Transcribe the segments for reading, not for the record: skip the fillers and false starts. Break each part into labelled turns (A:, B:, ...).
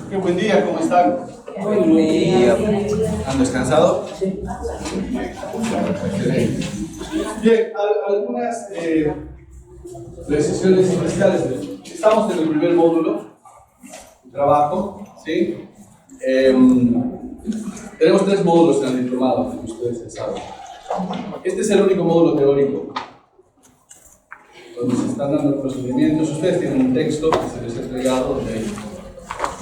A: Qué buen día, ¿cómo están?
B: Buen día.
A: ¿Han descansado?
B: Sí.
A: Bien, algunas precisiones iniciales. Estamos en el primer módulo, trabajo, ¿sí? Tenemos 3 módulos en el diplomado, como ustedes ya saben. Este es el único módulo teórico, donde se están dando los procedimientos. Ustedes tienen un texto que se les ha entregado, donde hay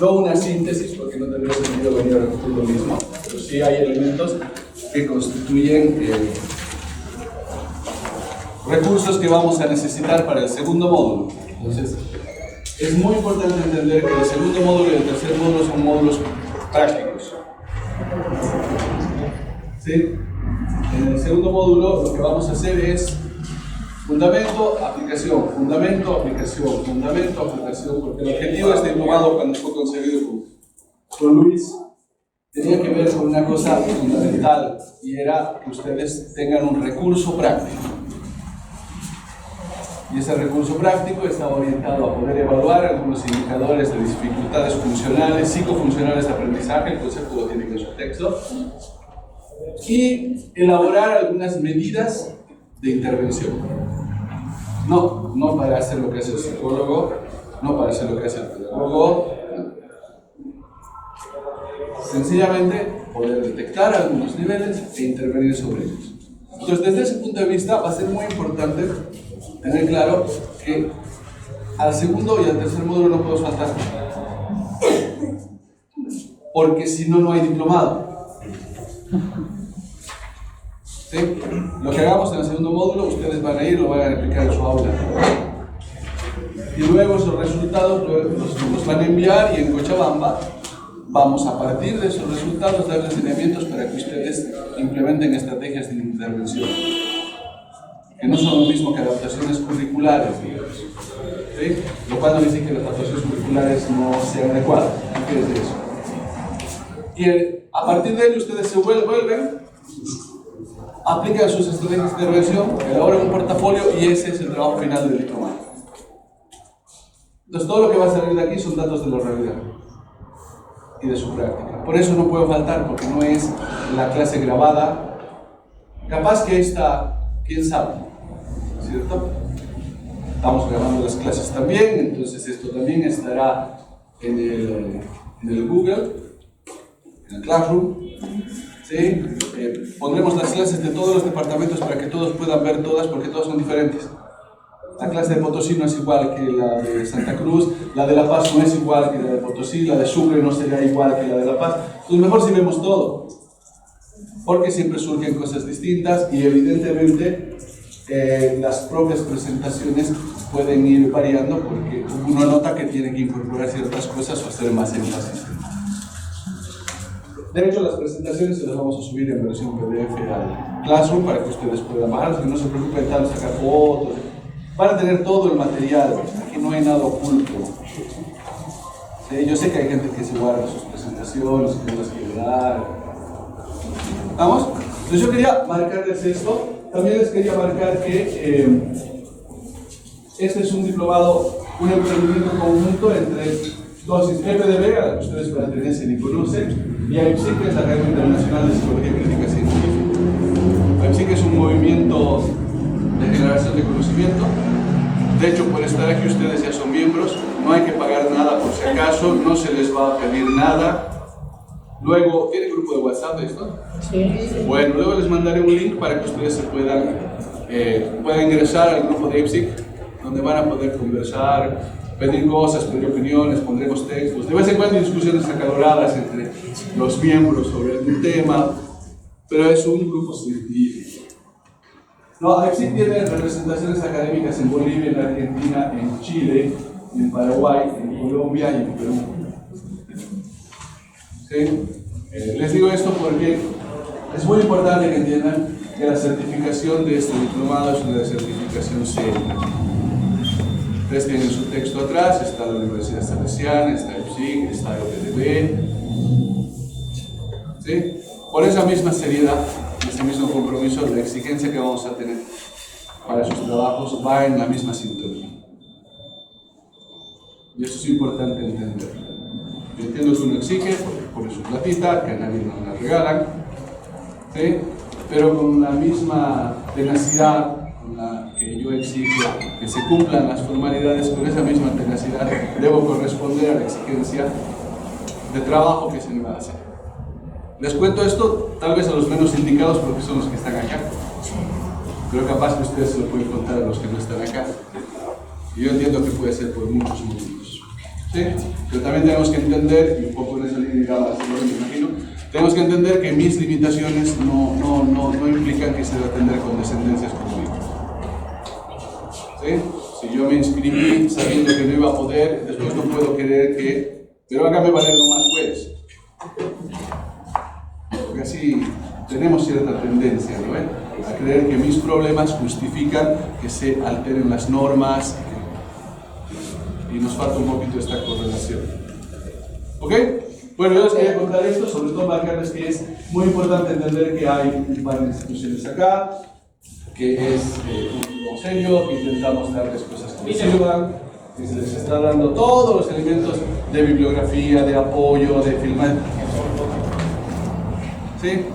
A: no una síntesis, porque no tendría sentido venir a repetir lo mismo, pero sí hay elementos que constituyen recursos que vamos a necesitar para el segundo módulo. Entonces, es muy importante entender que el segundo módulo y el tercer módulo son módulos prácticos. ¿Sí? En el segundo módulo lo que vamos a hacer es fundamento, aplicación, fundamento, aplicación, fundamento, aplicación, porque el objetivo de este diplomado, cuando fue concebido con Luis, tenía que ver con una cosa fundamental, y era que ustedes tengan un recurso práctico. Y ese recurso práctico está orientado a poder evaluar algunos indicadores de dificultades funcionales, psicofuncionales de aprendizaje, el concepto lo tienen en su texto, y elaborar algunas medidas de intervención. No para hacer lo que hace el psicólogo, no para hacer lo que hace el pedagogo. Sencillamente poder detectar algunos niveles e intervenir sobre ellos. Entonces, desde ese punto de vista, va a ser muy importante tener claro que al segundo y al tercer módulo no puedo faltar. Porque si no, no hay diplomado. ¿Sí? Lo que hagamos en el segundo módulo, ustedes van a ir, lo van a replicar en su aula. Y luego esos resultados los van a enviar, y en Cochabamba vamos a partir de esos resultados darles lineamientos para que ustedes implementen estrategias de intervención. Que no son lo mismo que adaptaciones curriculares, digamos. ¿Sí? Lo cual no dice que las adaptaciones curriculares no sean adecuadas. ¿Qué quiere decir eso? Y a partir de ello ustedes se vuelven, aplican sus estrategias de intervención, elaboran un portafolio, y ese es el trabajo final del diplomado. Entonces todo lo que va a salir de aquí son datos de la realidad y de su práctica. Por eso no puedo faltar, porque no es la clase grabada. Capaz que esta, quién sabe, ¿cierto? Estamos grabando las clases también, entonces esto también estará en el Google, en el Classroom. ¿Sí? Pondremos las clases de todos los departamentos para que todos puedan ver todas, porque todas son diferentes. La clase de Potosí no es igual que la de Santa Cruz, la de La Paz no es igual que la de Potosí, la de Sucre no será igual que la de La Paz. Entonces mejor si vemos todo, porque siempre surgen cosas distintas, y evidentemente las propias presentaciones pueden ir variando, porque uno nota que tiene que incorporar ciertas cosas o hacer más énfasis. De hecho, las presentaciones se las vamos a subir en versión PDF al Classroom para que ustedes puedan bajar, que no se preocupen tanto sacar fotos. Van a tener todo el material, aquí no hay nada oculto. ¿Sí? Yo sé que hay gente que se guarda sus presentaciones, que no las quiere dar. ¿Vamos? Entonces yo quería marcarles esto. También les quería marcar que este es un diplomado, un emprendimiento conjunto entre dos EPDB, a la que ustedes pertenecen y conocen, y AIPSIC, que es la Academia Internacional de Psicología Crítica Científica. AIPSIC es un movimiento de generación de conocimiento. De hecho, por estar aquí ustedes ya son miembros, no hay que pagar nada por si acaso, no se les va a pedir nada. Luego, ¿tiene grupo de WhatsApp esto?
B: Sí.
A: Bueno, luego les mandaré un link para que ustedes se puedan ingresar al grupo de AIPSIC, donde van a poder conversar, pedir cosas, pedir opiniones, pondremos textos. De vez en cuando hay discusiones acaloradas entre los miembros sobre algún tema, pero es un grupo científico. No, AIPSIC tiene representaciones académicas en Bolivia, en Argentina, en Chile, en Paraguay, en Colombia y en Perú. ¿Sí? Les digo esto porque es muy importante que entiendan que la certificación de este diplomado es una certificación seria. Ustedes tienen su texto atrás, está la Universidad Salesiana, está AIPSIC, está EPDB. ¿Sí? Por esa misma seriedad, ese mismo compromiso, la exigencia que vamos a tener para sus trabajos va en la misma sintonía. Y eso es importante entender. Yo entiendo que uno exige, porque pone su platita, que a nadie nos la regalan, ¿sí? Pero con la misma tenacidad con la que yo exijo que se cumplan las formalidades, con esa misma tenacidad debo corresponder a la exigencia de trabajo que se me va a hacer. Les cuento esto tal vez a los menos indicados porque son los que están acá, pero capaz que ustedes se lo pueden contar a los que no están acá. Y yo entiendo que puede ser por muchos motivos, ¿sí? Pero también tenemos que entender, y un poco en esa línea me imagino, tenemos que entender que mis limitaciones no implican que se deba atender con descendencias conmigo. ¿Sí? Si yo me inscribí sabiendo que no iba a poder, después no puedo querer que, pero hágame valer lo más puedes. Porque así tenemos cierta tendencia, ¿no? A creer que mis problemas justifican que se alteren las normas y nos falta un poquito esta correlación. ¿Ok? Bueno, yo les quería contar esto, sobre todo marcarles que es muy importante entender que hay un par de instituciones acá, que es un serio, que intentamos darles cosas que les sirvan, que se les está dando todos los elementos de bibliografía, de apoyo, de filmar. ¿Sí?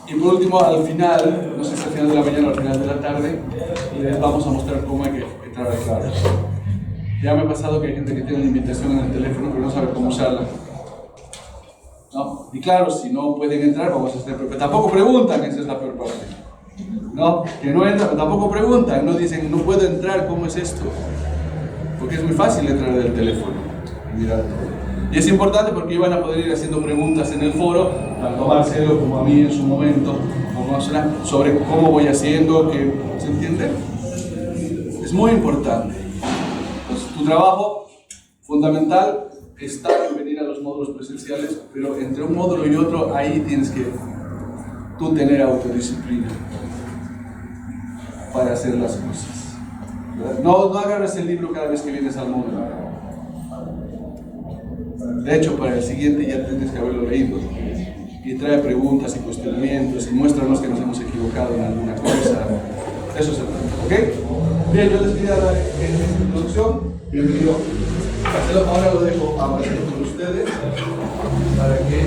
A: Y por último, al final, no sé si al final de la mañana o al final de la tarde, les vamos a mostrar cómo hay que entrar a clave. Ya me ha pasado que hay gente que tiene una invitación en el teléfono pero no sabe cómo usarla. ¿No? Y claro, si no pueden entrar, vamos a hacer. Pero tampoco preguntan, esa es la peor parte. ¿No? Que no entran, pero tampoco preguntan, no dicen, no puedo entrar, ¿cómo es esto? Porque es muy fácil entrar del teléfono y mirar todo. Y es importante porque iban a poder ir haciendo preguntas en el foro, tanto a Marcelo como a mí en su momento, sobre cómo voy haciendo, que, ¿se entiende? Es muy importante. Entonces, tu trabajo fundamental está en venir a los módulos presenciales, pero entre un módulo y otro, ahí tienes que tú tener autodisciplina para hacer las cosas. No agarres el libro cada vez que vienes al módulo. De hecho, para el siguiente ya tienes que haberlo leído. Y trae preguntas y cuestionamientos y muéstranos que nos hemos equivocado en alguna cosa. Eso es el punto, ¿ok? Bien, yo les quería dar esta introducción. Bienvenido. Marcelo, ahora lo dejo a Marcelo con ustedes para que...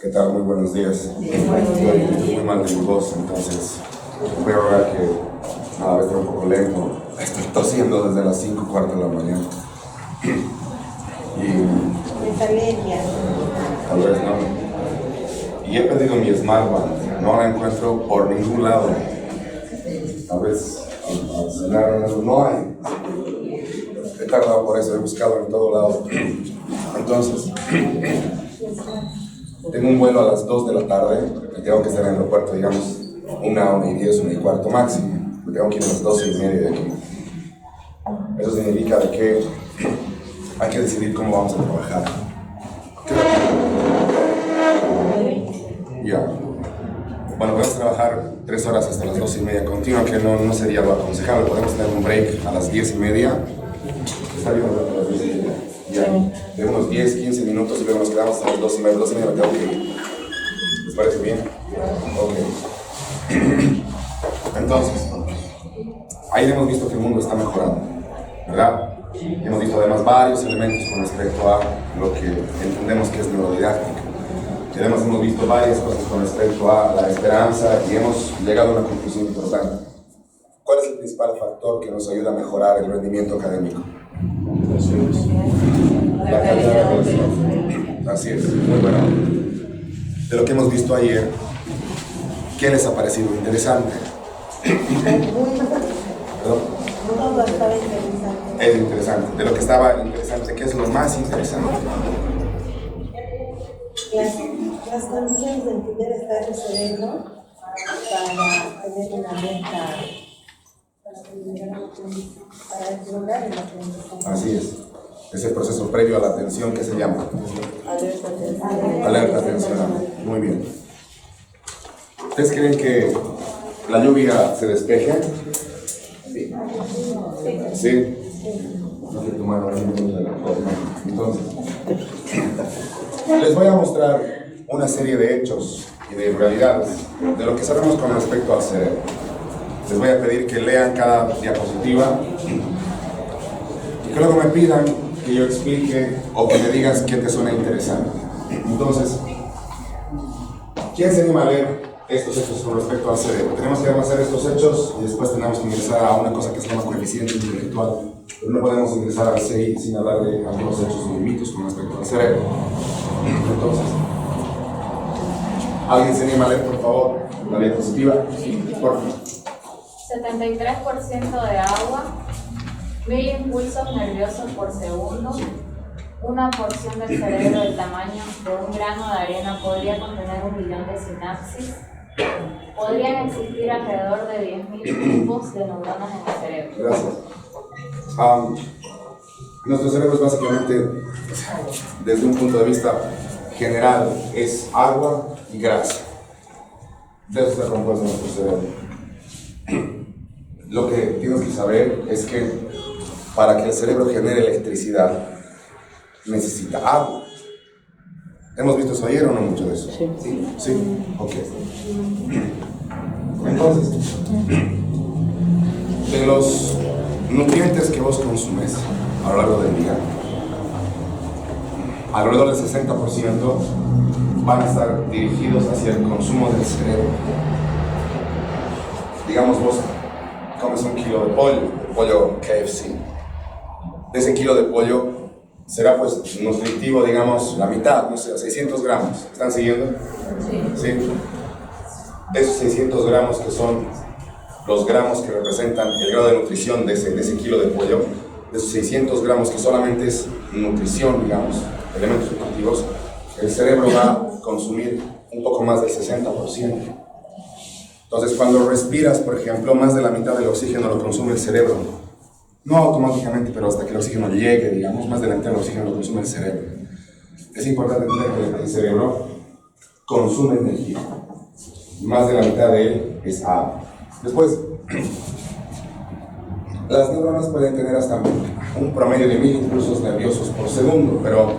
B: ¿Qué tal? Muy buenos días. Estoy muy mal de mi voz, entonces voy a ver que a veces estoy un poco lento. Estoy tosiendo desde las 5:15 de la mañana.
C: Es alergia.
B: Tal vez no. Y he pedido mi smartband, no la encuentro por ningún lado. Tal vez al cenar no hay. He tardado por eso, he buscado en todo lado. Entonces, tengo un vuelo a las 2 de la tarde y tengo que estar en el aeropuerto, digamos, 1:10, 1:15 máximo. Me tengo que ir a las 12:30 de aquí. Eso significa de que hay que decidir cómo vamos a trabajar. Ya. Bueno, podemos trabajar 3 horas hasta las 2:30 continua, que no sería lo aconsejable. Podemos tener un break a las 10:30. Está bien, a las 10:30. Ya, de unos 10, 15 minutos y luego nos quedamos hasta las 2:30. 2:30 me tengo que ir. ¿Les parece bien? Ok. Entonces, ahí hemos visto que el mundo está mejorando, ¿verdad? Hemos visto además varios elementos con respecto a lo que entendemos que es neurodidáctica. Y además hemos visto varias cosas con respecto a la esperanza y hemos llegado a una conclusión importante. ¿Cuál es el principal factor que nos ayuda a mejorar el rendimiento académico? La calidad de relación. Así es, muy bueno. De lo que hemos visto ayer, ¿qué les ha parecido interesante? ¿Perdón?
C: Todo estaba interesante.
B: Es interesante. De lo que estaba interesante, ¿qué es lo más interesante?
C: Las condiciones de entender estar en cerebro para tener una meta para lograr el aprendizaje.
B: Así es. Es el proceso previo a la atención que se llama alerta atencional. Muy bien. ¿Ustedes creen que la lluvia se despeje? Sí. No se tomaron un minuto de la forma. Entonces, les voy a mostrar una serie de hechos y de realidades de lo que sabemos con respecto al cerebro. Les voy a pedir que lean cada diapositiva y que luego me pidan que yo explique o que me digas qué te suena interesante. Entonces, ¿quién se anima a leer estos hechos con respecto al cerebro? Tenemos que hacer estos hechos y después tenemos que ingresar a una cosa que se llama coeficiente intelectual. Pero no podemos ingresar al CI sin hablar de algunos hechos muy mitos con respecto al cerebro. Entonces, ¿alguien se anima a leer, por favor, la diapositiva? Por favor.
D: 73% de agua, 1000 impulsos nerviosos por segundo, una porción del cerebro del tamaño de un grano de arena podría contener 1 billón de sinapsis, podrían existir alrededor de 10.000 grupos de neuronas en el cerebro.
B: Gracias. Nuestro cerebro es básicamente, desde un punto de vista general, es agua y grasa. De eso está compuesto nuestro cerebro. Lo que tienes que saber es que para que el cerebro genere electricidad necesita agua. ¿Hemos visto eso ayer o no mucho de eso? Sí. ¿Sí? Ok. Entonces, de los nutrientes que vos consumes a lo largo del día, alrededor del 60% van a estar dirigidos hacia el consumo del cerebro. Digamos, vos comes 1 kilo de pollo KFC. De ese kilo de pollo será pues nutritivo, digamos, la mitad, no sé, 600 gramos. ¿Están siguiendo? Sí. Esos 600 gramos que son los gramos que representan el grado de nutrición de ese kilo de pollo, de esos 600 gramos que solamente es nutrición, digamos, elementos nutritivos, el cerebro va a consumir un poco más del 60%. Entonces, cuando respiras, por ejemplo, más de la mitad del oxígeno lo consume el cerebro. No automáticamente, pero hasta que el oxígeno llegue, digamos, más de la mitad del oxígeno lo consume el cerebro. Es importante entender que el cerebro consume energía. Más de la mitad de él es agua. Después, las neuronas pueden tener hasta un promedio de 1000 impulsos nerviosos por segundo, pero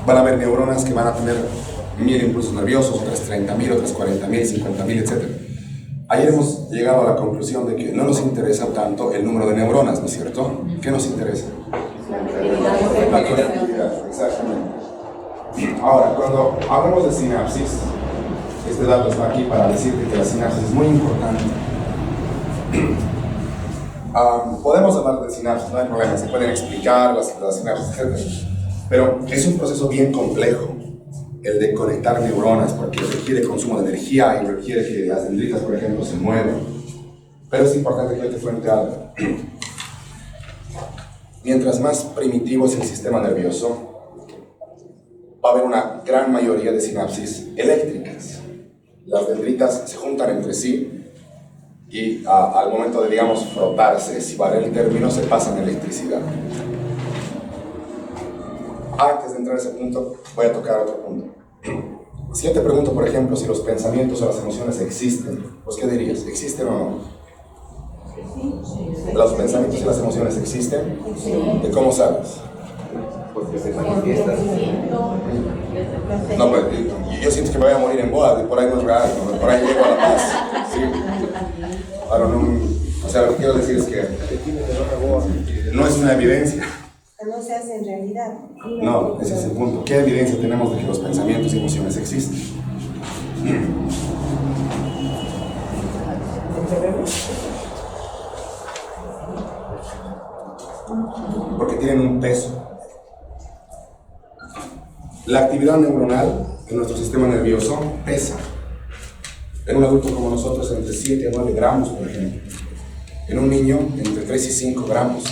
B: van a haber neuronas que van a tener 1000 impulsos nerviosos, otras 30.000, otras 40.000, 50.000, etc. Ayer hemos llegado a la conclusión de que no nos interesa tanto el número de neuronas, ¿no es cierto? ¿Qué nos interesa? La conectividad, exactamente. Ahora, cuando hablamos de sinapsis, este dato está aquí para decirte que la sinapsis es muy importante. Podemos hablar de sinapsis, no hay problema, se pueden explicar las sinapsis, etc. Pero es un proceso bien complejo el de conectar neuronas, porque requiere consumo de energía y requiere que las dendritas, por ejemplo, se muevan. Pero es importante que yo te cuente algo. Mientras más primitivo es el sistema nervioso, va a haber una gran mayoría de sinapsis eléctricas. Las dendritas se juntan entre sí y al momento de, digamos, frotarse, si vale el término, se pasan electricidad. Antes de entrar a ese punto, voy a tocar otro punto. Si yo te pregunto, por ejemplo, si los pensamientos o las emociones existen, pues ¿qué dirías? ¿Existen o no? ¿Los pensamientos y las emociones existen? ¿De cómo sabes?
E: Porque se manifiestan.
B: No, pues yo siento que me voy a morir en boda, por ahí no es real, ¿no? Por ahí llego a la paz. ¿Sí? Ahora, no, o sea, lo que quiero decir es que no es una evidencia.
C: No se hace en realidad.
B: No, ese es el punto. ¿Qué evidencia tenemos de que los pensamientos y emociones existen? Porque tienen un peso. La actividad neuronal en nuestro sistema nervioso pesa. En un adulto como nosotros, entre 7 a 9 gramos, por ejemplo. En un niño, entre 3 y 5 gramos.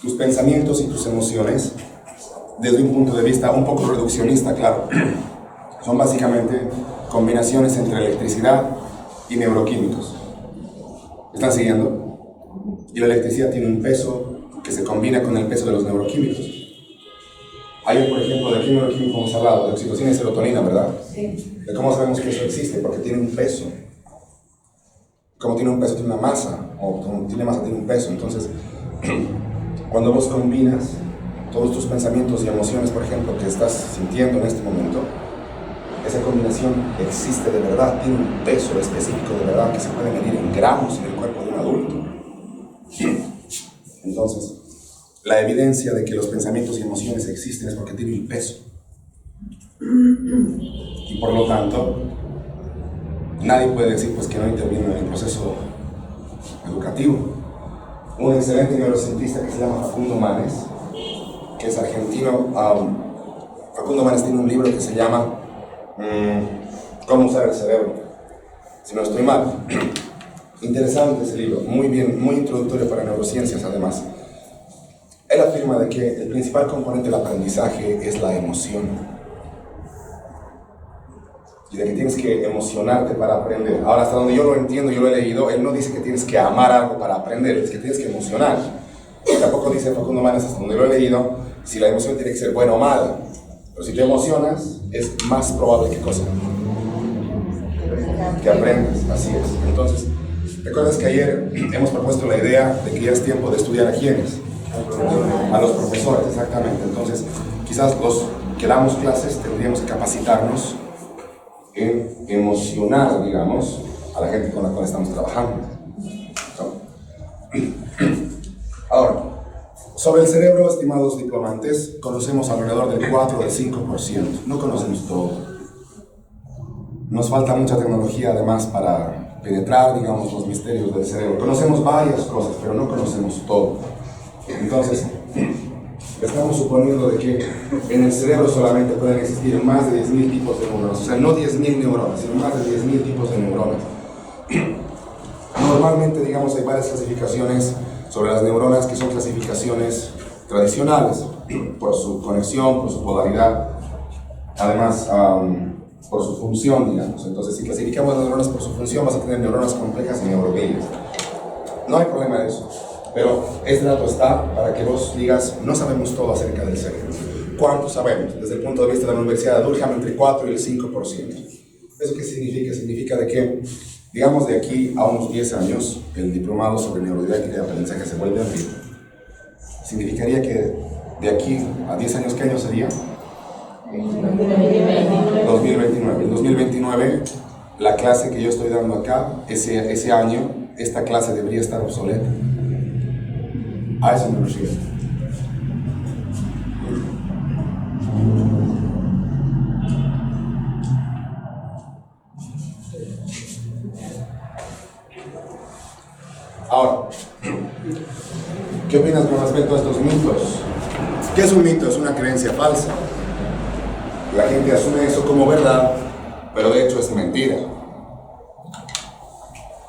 B: Tus pensamientos y tus emociones, desde un punto de vista un poco reduccionista, claro, son básicamente combinaciones entre electricidad y neuroquímicos. ¿Están siguiendo? Y la electricidad tiene un peso que se combina con el peso de los neuroquímicos. Hay, por ejemplo, de qué neuroquímico hemos hablado, de oxitocina y serotonina, ¿verdad?
C: Sí.
B: ¿De cómo sabemos que eso existe? Porque tiene un peso. Como tiene un peso, tiene una masa, o como tiene masa, tiene un peso. Entonces, cuando vos combinas todos tus pensamientos y emociones, por ejemplo, que estás sintiendo en este momento, esa combinación existe de verdad, tiene un peso específico de verdad que se puede medir en gramos en el cuerpo de un adulto. Entonces, la evidencia de que los pensamientos y emociones existen es porque tienen un peso. Y por lo tanto, nadie puede decir pues, que no interviene en el proceso educativo. Un excelente neurocientista que se llama Facundo Manes, que es argentino, Facundo Manes tiene un libro que se llama ¿Cómo usar el cerebro? Si no estoy mal. Interesante ese libro, muy bien, muy introductorio para neurociencias además. Él afirma de que el principal componente del aprendizaje es la emoción. Y de que tienes que emocionarte para aprender. Ahora, hasta donde yo lo entiendo, yo lo he leído, él no dice que tienes que amar algo para aprender, es que tienes que emocionar. Y tampoco dice Facundo Manes, hasta donde lo he leído, si la emoción tiene que ser buena o mala. Pero si te emocionas, es más probable que cosa. Que aprendes, así es. Entonces, ¿recuerdas que ayer hemos propuesto la idea de que ya es tiempo de estudiar a quiénes? A los profesores, exactamente. Entonces, quizás los que damos clases tendríamos que capacitarnos en emocionar, digamos, a la gente con la cual estamos trabajando. Ahora, sobre el cerebro, estimados diplomantes, conocemos alrededor del 4 o del 5%. No conocemos todo. Nos falta mucha tecnología, además, para penetrar, digamos, los misterios del cerebro. Conocemos varias cosas, pero no conocemos todo. Entonces, estamos suponiendo de que en el cerebro solamente pueden existir más de 10.000 tipos de neuronas. O sea, no 10.000 neuronas, sino más de 10.000 tipos de neuronas. Normalmente, digamos, hay varias clasificaciones sobre las neuronas que son clasificaciones tradicionales, por su conexión, por su polaridad, además por su función, digamos. Entonces, si clasificamos las neuronas por su función, vas a tener neuronas complejas y neuroglias. No hay problema de eso. Pero este dato está para que vos digas, no sabemos todo acerca del cerebro. ¿Cuánto sabemos? Desde el punto de vista de la Universidad de Durham, entre 4 y el 5%. ¿Eso qué significa? Significa de que, digamos, de aquí a unos 10 años, el diplomado sobre neurodidáctica y aprendizaje se vuelve a abrir. Significaría que de aquí a 10 años, ¿qué año sería? 2029. En 2029, la clase que yo estoy dando acá, ese año, esta clase debería estar obsoleta. A eso me refiero. Ahora, ¿qué opinas con respecto a estos mitos? ¿Qué es un mito? Es una creencia falsa. La gente asume eso como verdad, pero de hecho es mentira.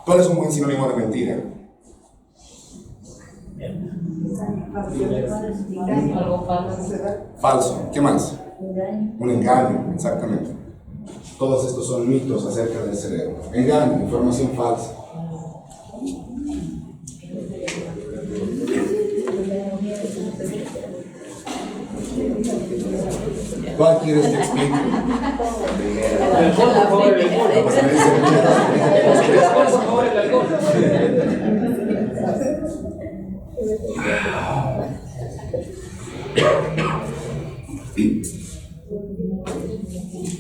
B: ¿Cuál es un buen sinónimo de mentira?
D: Algo falso.
B: Falso. ¿Qué más? Un engaño, exactamente. Todos estos son mitos acerca del cerebro. Engaño, información falsa. ¿Cuál quieres que explique?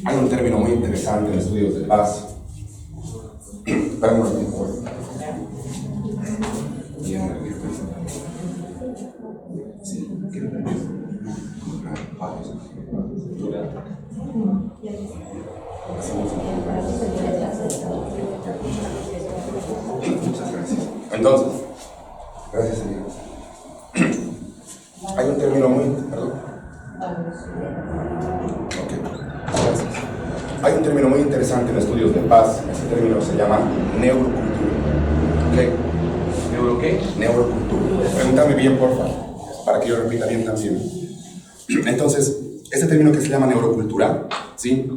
B: Hay un término muy interesante en estudios de paz. Espera un momento, por favor. Muchas gracias. Entonces, gracias, señor. Hay un término muy... Perdón. Gracias. Hay un término muy interesante en estudios de paz. Ese término se llama neurocultura. ¿Qué?
E: ¿Neuro qué?
B: Neurocultura. Pregúntame bien, por favor, para que yo repita bien también. Entonces, este término que se llama neurocultura, ¿sí?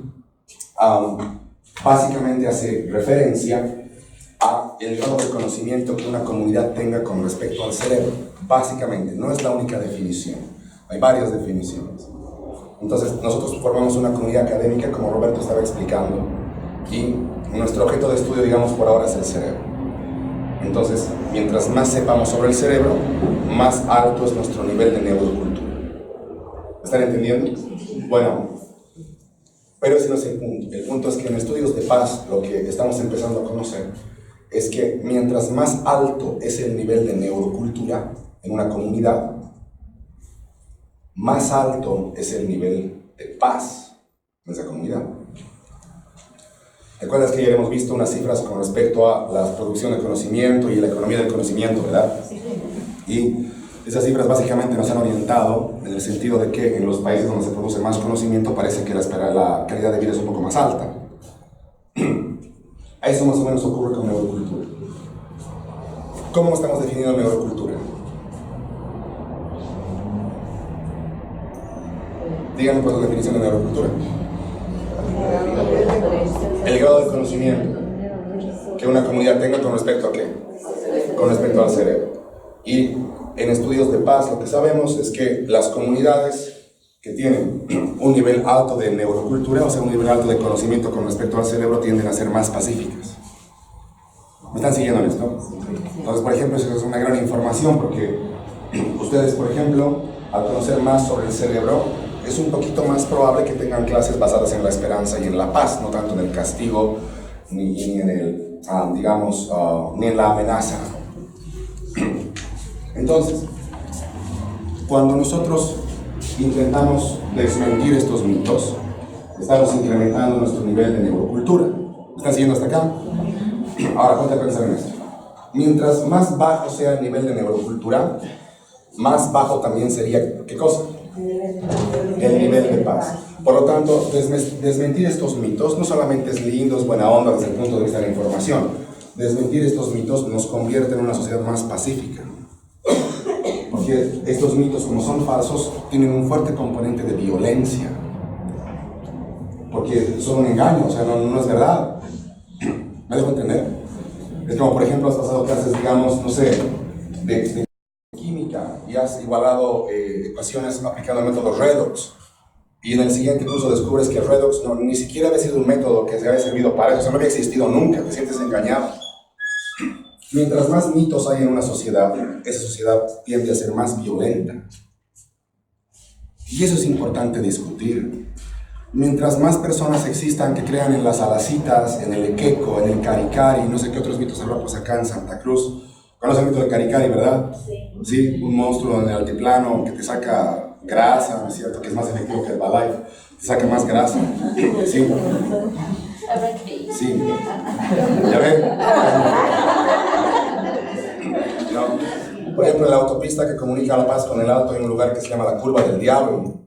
B: Básicamente hace referencia a el grado de conocimiento que una comunidad tenga con respecto al cerebro. Básicamente, no es la única definición, hay varias definiciones. Entonces, nosotros formamos una comunidad académica, como Roberto estaba explicando, y nuestro objeto de estudio, digamos, por ahora es el cerebro. Entonces, mientras más sepamos sobre el cerebro, más alto es nuestro nivel de neurocultura. ¿Están entendiendo? Bueno, pero ese no es el punto. El punto es que en estudios de paz, lo que estamos empezando a conocer es que mientras más alto es el nivel de neurocultura en una comunidad, más alto es el nivel de paz en esa comunidad. ¿Recuerdas que ya hemos visto unas cifras con respecto a la producción de conocimiento y la economía del conocimiento, verdad? Sí. Y esas cifras básicamente nos han orientado en el sentido de que en los países donde se produce más conocimiento parece que la calidad de vida es un poco más alta. A eso más o menos ocurre con neurocultura. ¿Cómo estamos definiendo neurocultura? Díganme cuál es la definición de neurocultura. El grado de conocimiento que una comunidad tenga con respecto a qué? Con respecto al cerebro. Y en estudios de paz lo que sabemos es que las comunidades que tienen un nivel alto de neurocultura, o sea, un nivel alto de conocimiento con respecto al cerebro, tienden a ser más pacíficas. ¿Me están siguiendo en esto? Entonces, por ejemplo, eso es una gran información porque ustedes, por ejemplo, al conocer más sobre el cerebro, es un poquito más probable que tengan clases basadas en la esperanza y en la paz, no tanto en el castigo ni en el, ni en la amenaza. Entonces, cuando nosotros intentamos desmentir estos mitos, estamos incrementando nuestro nivel de neurocultura. ¿Me están siguiendo hasta acá? Ahora, ponte a pensar en esto. Mientras más bajo sea el nivel de neurocultura, más bajo también sería, ¿qué cosa? El nivel de paz. Por lo tanto, desmentir estos mitos no solamente es lindo, es buena onda desde el punto de vista de la información. Desmentir estos mitos nos convierte en una sociedad más pacífica. Porque estos mitos, como son falsos, tienen un fuerte componente de violencia. Porque son un engaño, o sea, no es verdad. ¿Me dejo entender? Es como, por ejemplo, has pasado clases, digamos, no sé, de química y has igualado ecuaciones aplicando el método Redox. Y en el siguiente curso descubres que Redox ni siquiera había sido un método que se había servido para eso, o sea, no había existido nunca, te sientes engañado. Mientras más mitos hay en una sociedad, esa sociedad tiende a ser más violenta. Y eso es importante discutir. Mientras más personas existan que crean en las alacitas, en el equeco, en el caricari, no sé qué otros mitos habrá pues acá en Santa Cruz. ¿Conocen el mito del caricari, verdad? Sí. Sí, un monstruo en el altiplano que te saca grasa, ¿no es cierto? Que es más efectivo que el Herbalife, te saca más grasa. Sí. Sí. ¿Ya ven? No. Por ejemplo, en la autopista que comunica La Paz con el Alto hay un lugar que se llama la Curva del Diablo,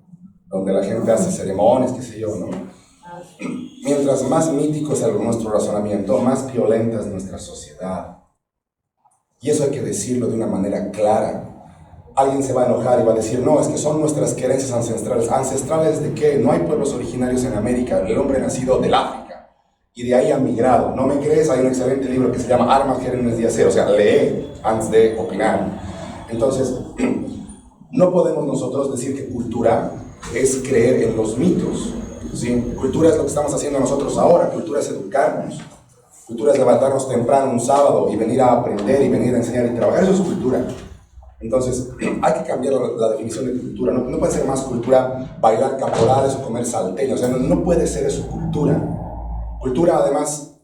B: donde la gente hace ceremonias, qué sé yo, ¿no? Mientras más mítico es nuestro razonamiento, más violenta es nuestra sociedad. Y eso hay que decirlo de una manera clara. Alguien se va a enojar y va a decir, no, es que son nuestras creencias ancestrales. ¿Ancestrales de qué? No hay pueblos originarios en América. El hombre ha nacido del África y de ahí ha migrado. ¿No me crees? Hay un excelente libro que se llama Armas, Gérmenes y Acero. O sea, lee antes de opinar. Entonces, no podemos nosotros decir que cultura es creer en los mitos, ¿sí? Cultura es lo que estamos haciendo nosotros ahora. Cultura es educarnos. Cultura es levantarnos temprano un sábado y venir a aprender y venir a enseñar y trabajar. Eso es cultura. Entonces, hay que cambiar la definición de cultura. No puede ser más cultura bailar caporales o comer salteños. O sea, no puede ser eso cultura. Cultura, además,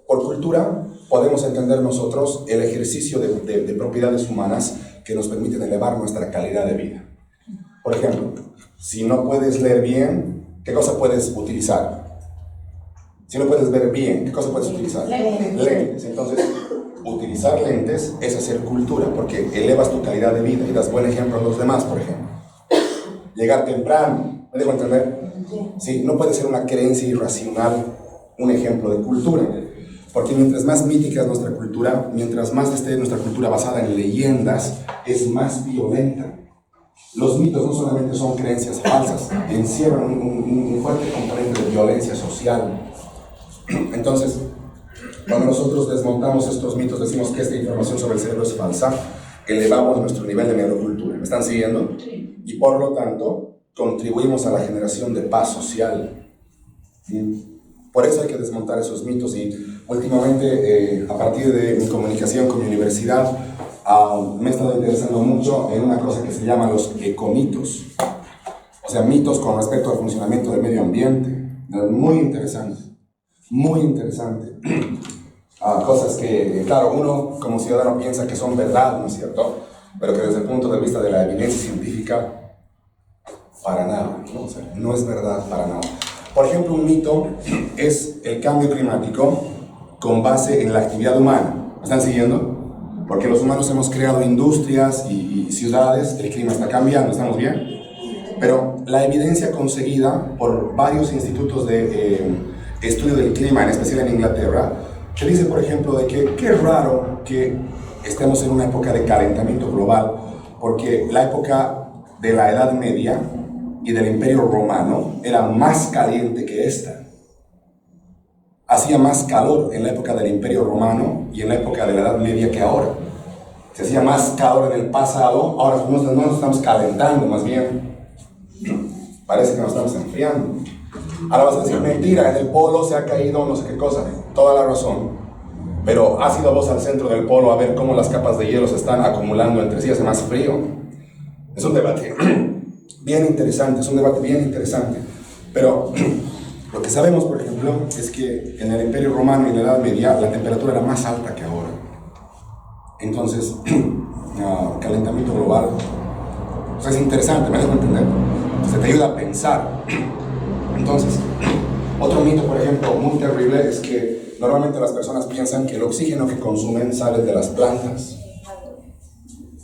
B: por cultura podemos entender nosotros el ejercicio de propiedades humanas que nos permiten elevar nuestra calidad de vida. Por ejemplo, si no puedes leer bien, ¿qué cosa puedes utilizar? Si no puedes ver bien, ¿qué cosa puedes utilizar? Lentes. Entonces, utilizar lentes es hacer cultura, porque elevas tu calidad de vida y das buen ejemplo a los demás, por ejemplo. Llegar temprano, ¿me dejo entender? Sí, no puede ser una creencia irracional un ejemplo de cultura, porque mientras más mítica es nuestra cultura, mientras más esté nuestra cultura basada en leyendas, es más violenta. Los mitos no solamente son creencias falsas, encierran un fuerte componente de violencia social. Entonces, Cuando nosotros desmontamos estos mitos, decimos que esta información sobre el cerebro es falsa, elevamos nuestro nivel de neurocultura. ¿Me están siguiendo? Sí. Y por lo tanto, contribuimos a la generación de paz social. Por eso hay que desmontar esos mitos. Y últimamente, a partir de mi comunicación con mi universidad, me he estado interesando mucho en una cosa que se llama los ecomitos. O sea, mitos con respecto al funcionamiento del medio ambiente. Muy interesante. Muy interesante. Cosas que, claro, uno como ciudadano piensa que son verdad, ¿no es cierto? Pero que desde el punto de vista de la evidencia científica, para nada, ¿no? O sea, no es verdad para nada. Por ejemplo, un mito es el cambio climático con base en la actividad humana. ¿Me están siguiendo? Porque los humanos hemos creado industrias y ciudades, el clima está cambiando, ¿estamos bien? Pero la evidencia conseguida por varios institutos de estudio del clima, en especial en Inglaterra, que dice, por ejemplo, de que qué raro que estemos en una época de calentamiento global, porque la época de la Edad Media y del Imperio Romano era más caliente que esta. Hacía más calor en la época del Imperio Romano y en la época de la Edad Media que ahora. Se hacía más calor en el pasado, ahora no nos estamos calentando, más bien. Parece que nos estamos enfriando. Ahora vas a decir, mentira, en el polo se ha caído no sé qué cosa. Toda la razón. Pero ¿has ido vos al centro del polo a ver cómo las capas de hielo se están acumulando entre sí? Hace más frío. Es un debate bien interesante, es un debate bien interesante. Pero lo que sabemos, por ejemplo, es que en el Imperio Romano y en la Edad Media la temperatura era más alta que ahora. Entonces, calentamiento global. O sea, es interesante, me dejo entender. Se te ayuda a pensar. Entonces, otro mito, por ejemplo, muy terrible es que normalmente las personas piensan que el oxígeno que consumen sale de las plantas.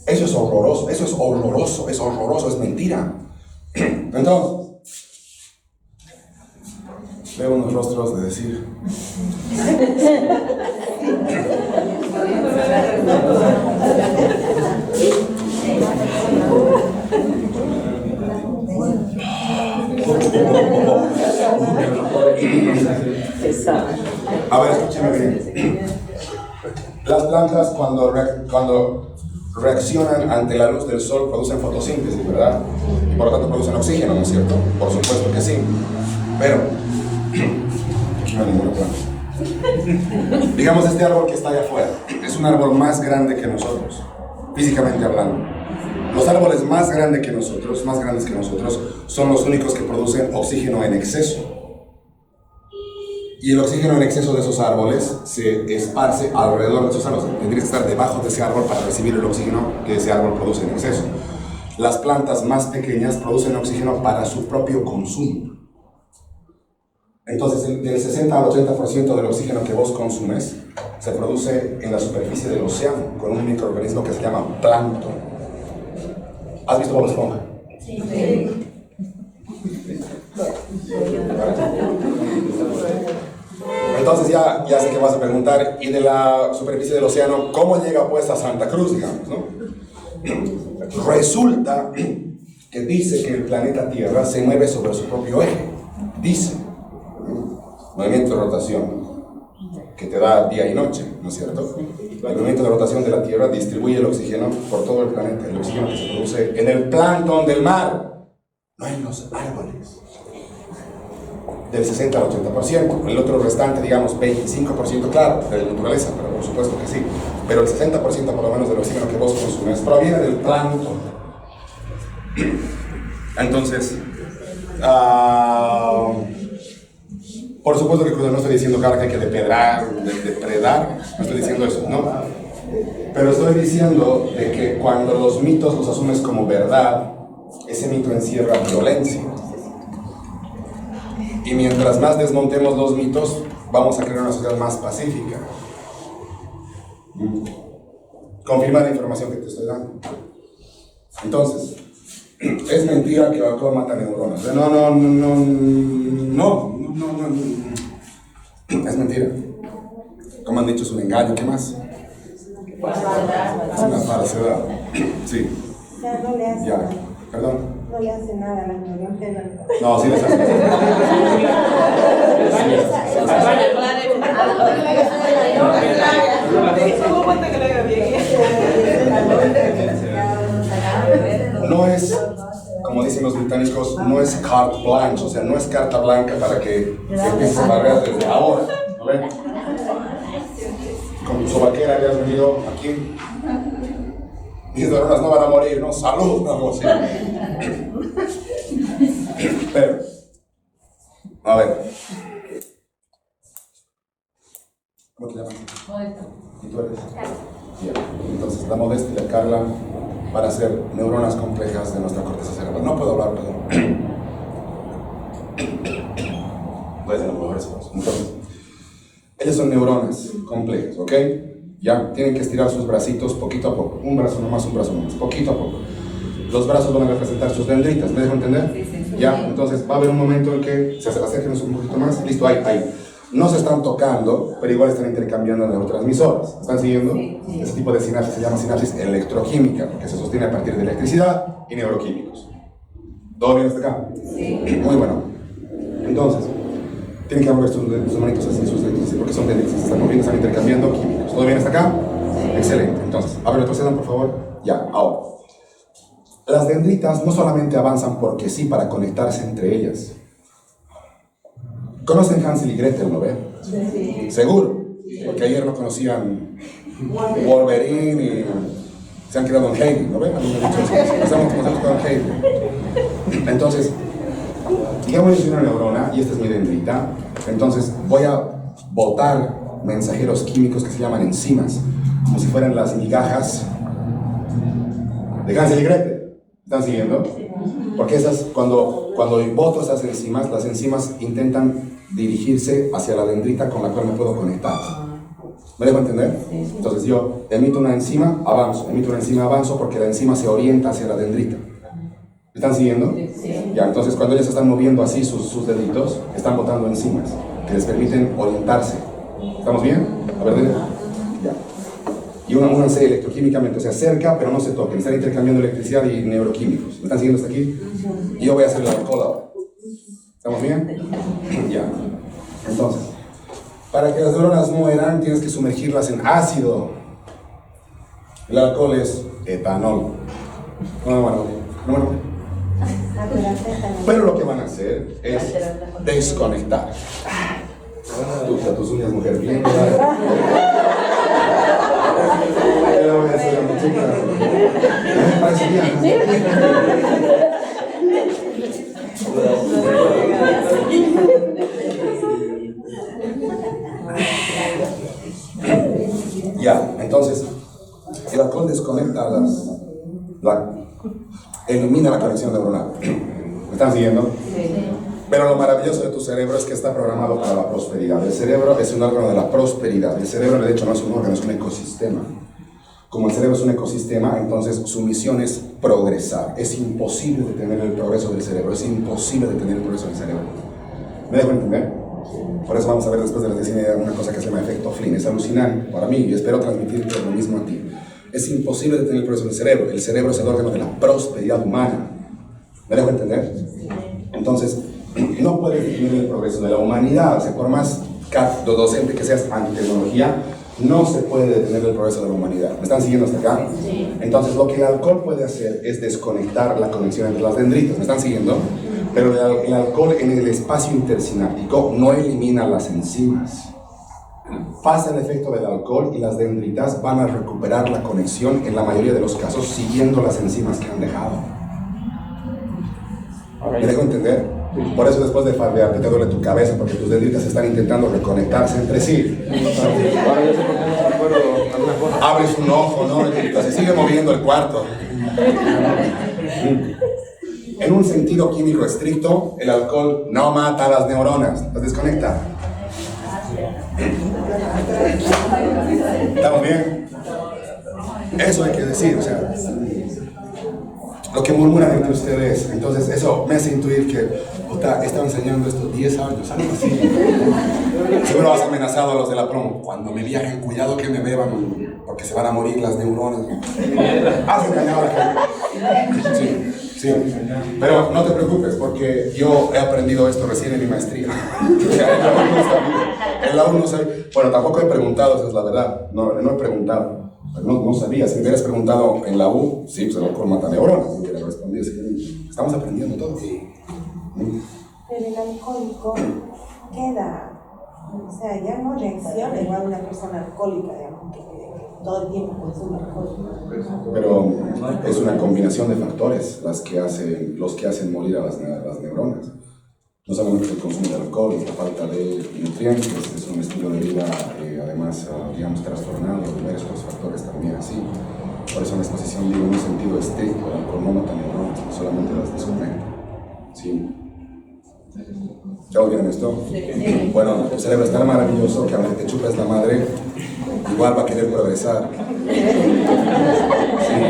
B: Eso es horroroso, es mentira. Entonces, veo unos rostros de decir. A ver, escúcheme bien. Las plantas cuando reaccionan ante la luz del sol producen fotosíntesis, ¿verdad? Y por lo tanto producen oxígeno, ¿no es cierto? Por supuesto que sí. Pero, aquí no hay ninguna planta. Digamos, este árbol que está allá afuera es un árbol más grande que nosotros, físicamente hablando. Los árboles más grandes que nosotros, son los únicos que producen oxígeno en exceso. Y el oxígeno en exceso de esos árboles se esparce alrededor de esos árboles. Tendría que estar debajo de ese árbol para recibir el oxígeno que ese árbol produce en exceso. Las plantas más pequeñas producen oxígeno para su propio consumo. Entonces, del 60 al 80% del oxígeno que vos consumes se produce en la superficie del océano con un microorganismo que se llama plancton. ¿Has visto Bob Esponja? Sí. Entonces ya sé que vas a preguntar, y de la superficie del océano, ¿cómo llega pues a Santa Cruz, digamos, no? Resulta que dice que el planeta Tierra se mueve sobre su propio eje. Dice, movimiento de rotación, que te da día y noche, ¿no es cierto? El movimiento de rotación de la Tierra distribuye el oxígeno por todo el planeta, el oxígeno que se produce en el plancton del mar, no en los árboles. Del 60 al 80%, el otro restante, digamos, 25%, claro, de la naturaleza, pero por supuesto que sí. Pero el 60% por lo menos del oxígeno que vos consumes proviene del plancton. Entonces, por supuesto que no estoy diciendo que hay que depredar, no estoy diciendo eso, ¿no? Pero estoy diciendo de que cuando los mitos los asumes como verdad, ese mito encierra violencia. Y mientras más desmontemos los mitos, vamos a crear una sociedad más pacífica. Confirma la información que te estoy dando. Entonces, es mentira que el alcohol mata neuronas. No. Es mentira. Como han dicho, es un engaño. ¿Qué más? Es una falsedad. Sí.
C: O sea, no le hace nada.
B: Perdón.
C: No le hace nada a la neuronas.
B: No, sí les hace. No es, como dicen los británicos, no es carte blanche, o sea, no es carta blanca para que empieces a barrer desde ahora, ¿no ven? Con tu sobaquera le has venido aquí. Y las neuronas no van a morir, ¿no? Salud, no, algo así. Pero, a ver. ¿Cómo te llamas?
D: Modesto.
B: ¿Y tú eres? Bien. Entonces, la Modesta y la Carla van a ser neuronas complejas de nuestra corteza cerebral. No puedo hablar, perdón. Voy a hacer mejor esfuerzo. Entonces, ellas son neuronas complejas, ¿ok? Ya, tienen que estirar sus bracitos poquito a poco. Un brazo nomás, poquito a poco. Los brazos van a representar sus dendritas, ¿me dejo entender? Sí. Ya, entonces va a haber un momento en que se acerquen un poquito más. Listo, ahí. No se están tocando, pero igual están intercambiando neurotransmisores. ¿Están siguiendo? Sí. Ese tipo de sinapsis se llama sinapsis electroquímica, porque se sostiene a partir de electricidad y neuroquímicos. ¿Todo bien hasta acá? Sí. Muy bueno. Entonces, tienen que mover sus manitos así, sus dedos así, porque son dendritas. Se están moviendo, están intercambiando químicos. ¿Todo bien hasta acá? Sí. Excelente. Entonces, a ver, retrocedan por favor. Ya, ahora. Las dendritas no solamente avanzan porque sí para conectarse entre ellas. ¿Conocen Hansel y Gretel, no ve? Sí. ¿Seguro? Porque ayer no conocían Wolverine y se han quedado en Heidi, ¿no ve? Estamos con Heidi. Entonces, digamos que soy una neurona y esta es mi dendrita. Entonces voy a botar mensajeros químicos que se llaman enzimas, como si fueran las migajas de Hansel y Gretel. ¿Están siguiendo? Porque esas, cuando boto esas enzimas, las enzimas intentan dirigirse hacia la dendrita con la cual me puedo conectar. ¿Me dejo entender? Entonces yo emito una enzima, avanzo porque la enzima se orienta hacia la dendrita. ¿Me están siguiendo? Sí. Ya, entonces cuando ellas están moviendo así sus deditos, están botando enzimas que les permiten orientarse. ¿Estamos bien? A ver, ya. Y únanse electroquímicamente, o sea, cerca pero no se toquen, están intercambiando electricidad y neuroquímicos. ¿Me están siguiendo hasta aquí? Y yo voy a hacer el alcohol ahora. ¿Estamos bien? Ya. Entonces, para que las neuronas mueran, tienes que sumergirlas en ácido. El alcohol es etanol. No. Pero lo que van a hacer es desconectar. Tus uñas, mujer, bien. ¿Qué le voy a hacer a mi chica? Me parece bien. Ya, entonces, el alcohol desconecta elimina la conexión neuronal. ¿Me están siguiendo? Sí. Pero lo maravilloso de tu cerebro es que está programado para la prosperidad. El cerebro es un órgano de la prosperidad. El cerebro, de hecho, no es un órgano, es un ecosistema. Como el cerebro es un ecosistema, entonces su misión es progresar. Es imposible detener el progreso del cerebro. Es imposible detener el progreso del cerebro. ¿Me dejo entender? Por eso vamos a ver después de la medicina una cosa que se llama efecto Flynn. Es alucinante para mí y espero transmitirte lo mismo a ti. Es imposible detener el progreso del cerebro. El cerebro es el órgano de la prosperidad humana. ¿Me dejo entender? Entonces, no puedes detener el progreso de la humanidad. O sea, por más docente que seas antitecnología, no se puede detener el progreso de la humanidad. ¿Me están siguiendo hasta acá? Sí. Entonces, lo que el alcohol puede hacer es desconectar la conexión entre las dendritas. ¿Me están siguiendo? Pero el alcohol en el espacio intersináptico no elimina las enzimas. Pasa el efecto del alcohol y las dendritas van a recuperar la conexión en la mayoría de los casos siguiendo las enzimas que han dejado. ¿Me dejo entender? Por eso después de fardearte te duele tu cabeza porque tus dendritas están intentando reconectarse entre sí.
E: Ahora yo sé por qué no recuerdo alguna cosa.
B: Abres un ojo, ¿no? Se sigue moviendo el cuarto. En un sentido químico estricto, el alcohol no mata a las neuronas, las desconecta. ¿Estamos bien? Eso hay que decir, o sea, lo que murmuran entre ustedes. Entonces eso me hace intuir que estaba enseñando estos 10 años, algo así. Seguro has amenazado a los de la promo. Cuando me viajen, cuidado que me beban, porque se van a morir las neuronas. Has engañado a la gente. Sí, pero no te preocupes, porque yo he aprendido esto recién en mi maestría. En la U no sabía. Bueno, tampoco he preguntado, esa es la verdad. No he preguntado. No sabía. Si me hubieras preguntado en la U, sí, pues con mataneuronas. Si hubiera respondido. Estamos aprendiendo todo.
C: Pero el alcohólico queda, o sea, ya no reacciona igual a una persona alcohólica, digamos, que todo el tiempo consume alcohol.
B: Pero es una combinación de factores los que hacen morir a las neuronas. No solamente el consumo de alcohol, la falta de nutrientes, es un estilo de vida, además, digamos, trastornado, diversos otros factores también así. Por eso la exposición, digo, en un sentido estético, el alcohol no mata neuronas, solamente las desconecta. ¿Sí? ¿Ya oyeron esto? Sí. Bueno, tu cerebro es tan maravilloso que aunque te chupes la madre, igual va a querer progresar. Sí.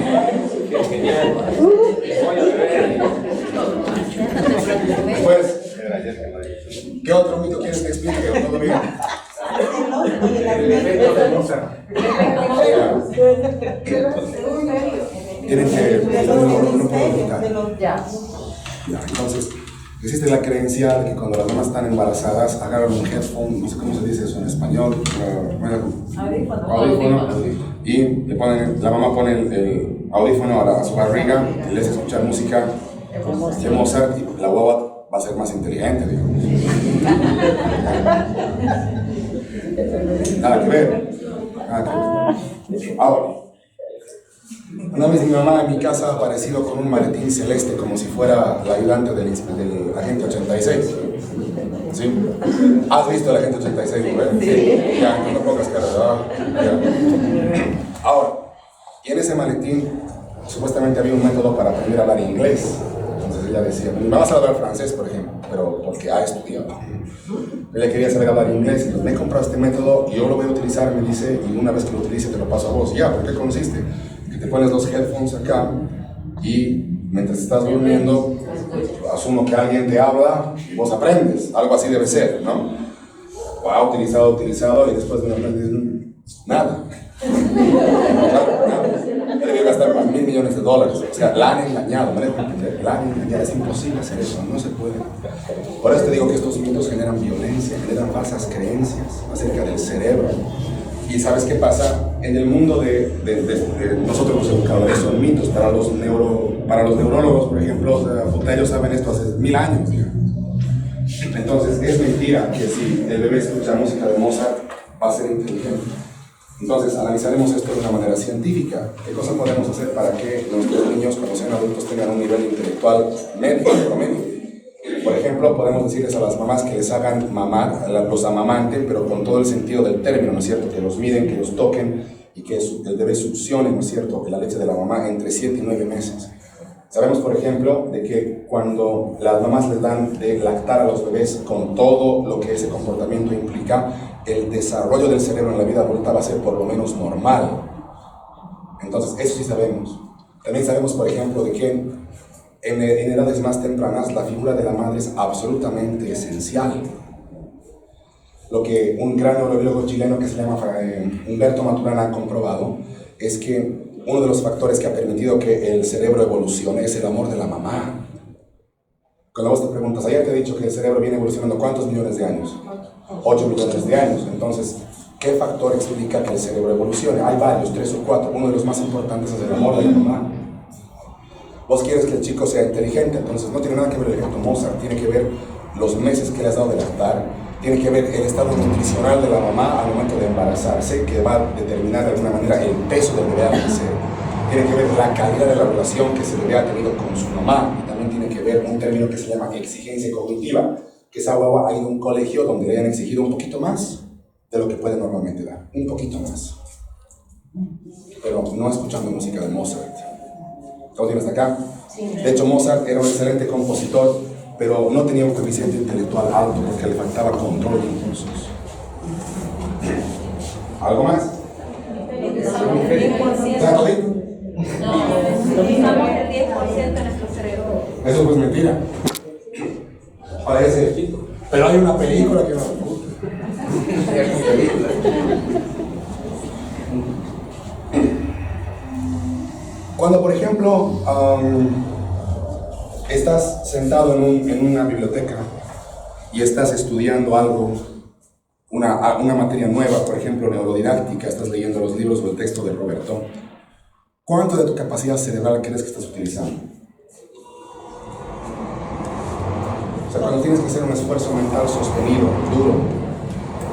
B: Después, ¿qué otro mito quieres que explique? ¿Todo bien? Tienen que... No puedo evitar. Ya, entonces, existe la creencia de que cuando las mamás están embarazadas agarran un headphone, no sé cómo se dice eso en español, audífono, y le ponen, la mamá pone el audífono a su barriga y les escucha música de Mozart y la guagua va a ser más inteligente, digamos. Nada que ver. Ahora, una vez mi mamá en mi casa ha aparecido con un maletín celeste como si fuera la ayudante del agente 86. ¿Sí? ¿Has visto el agente 86? Sí. Ya, no te pongas cara. Ahora, y en ese maletín supuestamente había un método para aprender a hablar inglés. Entonces ella decía, mi mamá sabe hablar francés, por ejemplo, pero porque ha estudiado. Ella quería saber hablar inglés, entonces me he comprado este método y yo lo voy a utilizar, me dice, y una vez que lo utilice te lo paso a vos. Ya, ¿por qué consiste? Que te pones los headphones acá y mientras estás durmiendo, asumo que alguien te habla y vos aprendes. Algo así debe ser, ¿no? O ha utilizado y después de una vez dices, nada. Nada. Debió gastar más $1.000 millones. O sea, la han engañado, la han engañado. Es imposible hacer eso, no se puede. Por eso te digo que estos mitos generan violencia, generan falsas creencias acerca del cerebro. Y ¿sabes qué pasa? En el mundo de nosotros los educadores son mitos. Para los neurólogos, por ejemplo, ellos saben esto hace 1000 años. Entonces, es mentira que si el bebé escucha música de Mozart, va a ser inteligente. Entonces, analizaremos esto de una manera científica. ¿Qué cosa podemos hacer para que nuestros niños, cuando sean adultos, tengan un nivel intelectual medio, promedio? Por ejemplo, podemos decirles a las mamás que les hagan mamar, los amamanten, pero con todo el sentido del término, ¿no es cierto? Que los miden, que los toquen y que el bebé succione, ¿no es cierto?, la leche de la mamá entre 7 y 9 meses. Sabemos, por ejemplo, de que cuando las mamás les dan de lactar a los bebés con todo lo que ese comportamiento implica, el desarrollo del cerebro en la vida adulta va a ser por lo menos normal. Entonces, eso sí sabemos. También sabemos, por ejemplo, de que en edades más tempranas la figura de la madre es absolutamente esencial. Lo que un gran neurobiólogo chileno que se llama Humberto Maturana ha comprobado es que uno de los factores que ha permitido que el cerebro evolucione es el amor de la mamá. Cuando vos te preguntas, ayer te he dicho que el cerebro viene evolucionando ¿cuántos millones de años? 8 millones de años. Entonces, ¿qué factor explica que el cerebro evolucione? Hay varios, 3 o 4. Uno de los más importantes es el amor de la mamá. Vos quieres que el chico sea inteligente, entonces no tiene nada que ver el efecto Mozart, tiene que ver los meses que le has dado de lactar, tiene que ver el estado nutricional de la mamá al momento de embarazarse, que va a determinar de alguna manera el peso del bebé al nacer. Tiene que ver la calidad de la relación que ese bebé ha tenido con su mamá, y también tiene que ver un término que se llama exigencia cognitiva, que esa guagua ha ido a un colegio donde le hayan exigido un poquito más de lo que puede normalmente dar, un poquito más. Pero no escuchando música de Mozart. ¿Todos tienes acá? Sí. De hecho, Mozart era un excelente compositor, pero no tenía un coeficiente intelectual alto porque le faltaba control de impulsos. ¿Algo más? ¿Está todo bien?
F: No, utilizamos el 10% de nuestro cerebro.
B: Eso pues mentira. Parece. Pero hay una película que no me gusta. Hay una película. Cuando, por ejemplo, estás sentado en una biblioteca y estás estudiando algo, una materia nueva, por ejemplo, neurodidáctica, estás leyendo los libros o el texto de Roberto, ¿cuánto de tu capacidad cerebral crees que estás utilizando? O sea, cuando tienes que hacer un esfuerzo mental sostenido, duro,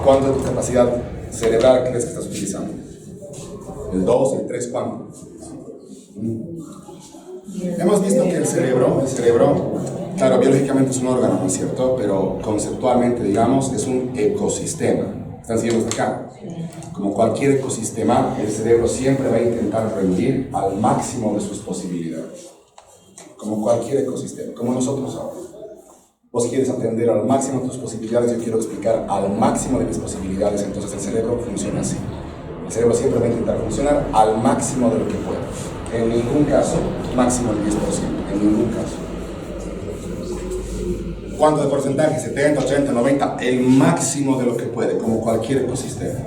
B: ¿cuánto de tu capacidad cerebral crees que estás utilizando? ¿El 2, el 3, cuánto? Hemos visto que el cerebro, claro, biológicamente es un órgano, ¿no es cierto? Pero conceptualmente, digamos, es un ecosistema. ¿Están siguiendo hasta acá? Como cualquier ecosistema, el cerebro siempre va a intentar rendir al máximo de sus posibilidades. Como cualquier ecosistema, como nosotros ahora. Vos quieres atender al máximo de tus posibilidades, yo quiero explicar al máximo de mis posibilidades, entonces el cerebro funciona así. El cerebro siempre va a intentar funcionar al máximo de lo que pueda. En ningún caso, máximo el 10%, en ningún caso. ¿Cuánto de porcentaje? 70, 80, 90, el máximo de lo que puede, como cualquier ecosistema.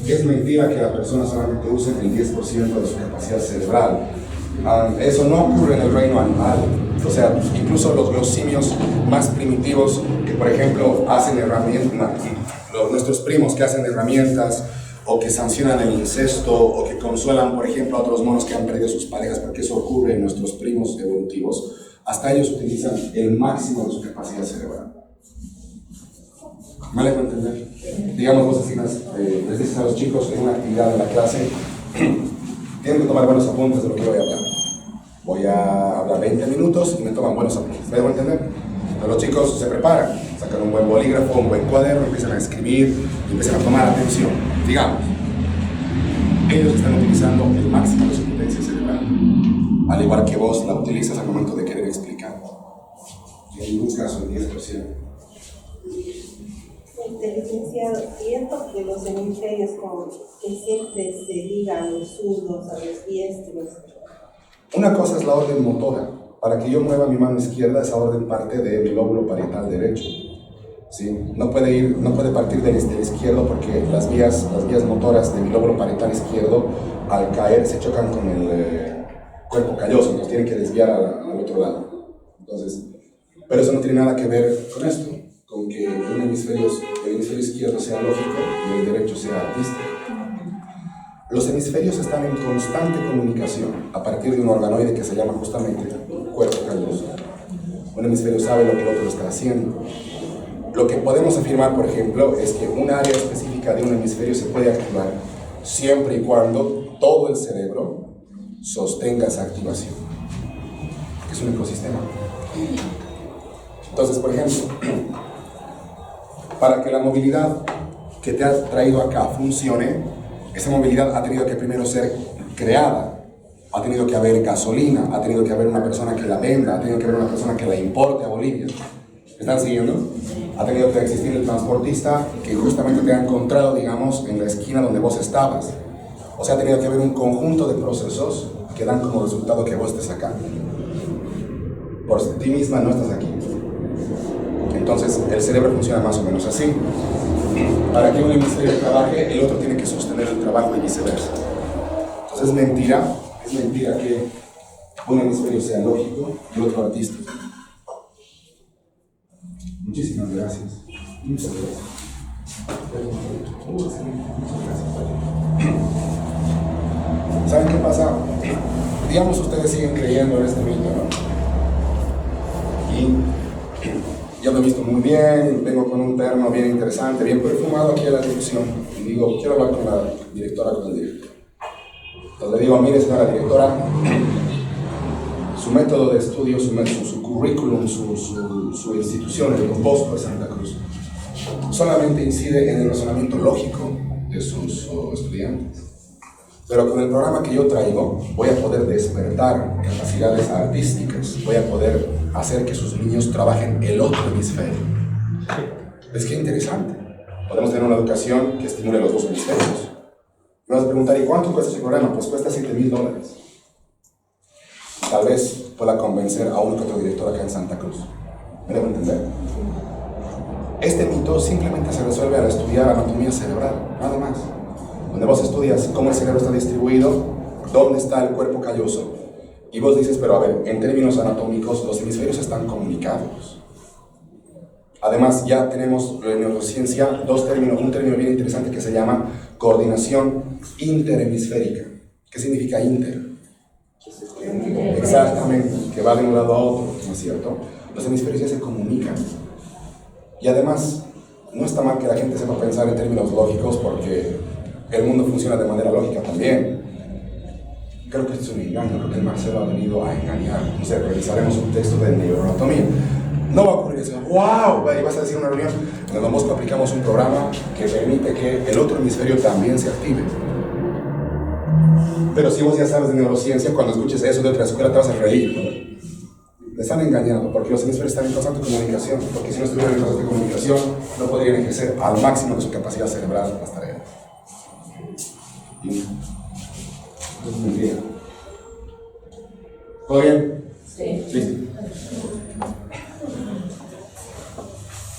B: Es mentira que la persona solamente use el 10% de su capacidad cerebral. Eso no ocurre en el reino animal. O sea, incluso los simios más primitivos que, por ejemplo, hacen herramientas, nuestros primos que hacen herramientas, o que sancionan el incesto, o que consuelan, por ejemplo, a otros monos que han perdido sus parejas, porque eso ocurre en nuestros primos evolutivos, hasta ellos utilizan el máximo de su capacidad cerebral. ¿Me dejo entender? Digamos, vos les dices a los chicos en una actividad en la clase, tienen que tomar buenos apuntes de lo que voy a hablar. Voy a hablar 20 minutos y me toman buenos apuntes. ¿Me dejo entender? Pero los chicos se preparan, sacan un buen bolígrafo, un buen cuaderno, empiezan a escribir y empiezan a tomar atención. Digamos, ellos están utilizando el máximo de su potencia cerebral, al igual que vos la utilizas al momento de querer explicar. En ningún caso el 10%.
C: Licenciado, cierto que los hemisferios como que siempre se ligan los zurdos a los diestros.
B: Una cosa es la orden motora. Para que yo mueva mi mano izquierda, esa orden parte del lóbulo parietal derecho. ¿Sí? No puede partir del izquierdo porque las vías motoras del lóbulo parietal izquierdo al caer se chocan con el cuerpo calloso, nos tienen que desviar al otro lado. Entonces, pero eso no tiene nada que ver con esto, con que el hemisferio izquierdo sea lógico y el derecho sea artístico. Los hemisferios están en constante comunicación a partir de un organoide que se llama justamente cuerpo calloso. Un hemisferio sabe lo que el otro está haciendo. Lo que podemos afirmar, por ejemplo, es que un área específica de un hemisferio se puede activar siempre y cuando todo el cerebro sostenga esa activación. Es un ecosistema. Entonces, por ejemplo, para que la movilidad que te ha traído acá funcione, esa movilidad ha tenido que primero ser creada, ha tenido que haber gasolina, ha tenido que haber una persona que la venda, ha tenido que haber una persona que la importe a Bolivia. ¿Están siguiendo? Ha tenido que existir el transportista que justamente te ha encontrado, digamos, en la esquina donde vos estabas. O sea, ha tenido que haber un conjunto de procesos que dan como resultado que vos estés acá. Por ti misma no estás aquí. Entonces, el cerebro funciona más o menos así. Para que un hemisferio trabaje, el otro tiene que sostener el trabajo y viceversa. Entonces, es mentira que un hemisferio sea lógico y el otro artístico. Muchísimas gracias. Muchas gracias. ¿Saben qué pasa? Digamos, ustedes siguen creyendo en este mito, ¿no? Y yo lo he visto muy bien, vengo con un terno bien interesante, bien perfumado aquí a la dirección. Y digo, quiero hablar con la directora, con el director. Entonces le digo, mire, señora directora, su método de estudio, su currículum, su institución, el Composto de Santa Cruz, solamente incide en el razonamiento lógico de sus estudiantes. Pero con el programa que yo traigo, voy a poder despertar capacidades artísticas, voy a poder hacer que sus niños trabajen el otro hemisferio. Es que interesante. Podemos tener una educación que estimule los dos hemisferios. Me vas a preguntar, ¿y cuánto cuesta ese programa? Pues cuesta $7,000. Tal vez pueda convencer a uno que otro director acá en Santa Cruz. ¿Me debo entender? Este mito simplemente se resuelve al estudiar anatomía cerebral, nada más. Donde vos estudias cómo el cerebro está distribuido, dónde está el cuerpo calloso, y vos dices, pero a ver, en términos anatómicos, los hemisferios están comunicados. Además, ya tenemos en neurociencia un término bien interesante que se llama coordinación interhemisférica. ¿Qué significa inter? Exactamente, que va de un lado a otro, ¿no es cierto? Los hemisferios ya se comunican. Y además, no está mal que la gente sepa pensar en términos lógicos porque el mundo funciona de manera lógica también. Creo que esto es un engaño, creo que el Marcelo ha venido a engañar. No sé, revisaremos un texto de neuroanatomía. No va a ocurrir eso. ¡Wow! Y vas a decir una reunión. En el Don Bosco aplicamos un programa que permite que el otro hemisferio también se active. Pero si vos ya sabes de neurociencia, cuando escuches eso de otra escuela te vas a reír, ¿no? Me están engañando porque los hemisferios están en constante comunicación. Porque si no estuvieran en constante comunicación, no podrían ejercer al máximo de su capacidad cerebral las tareas. Muy bien. ¿Todo bien?
F: Sí.
B: Sí.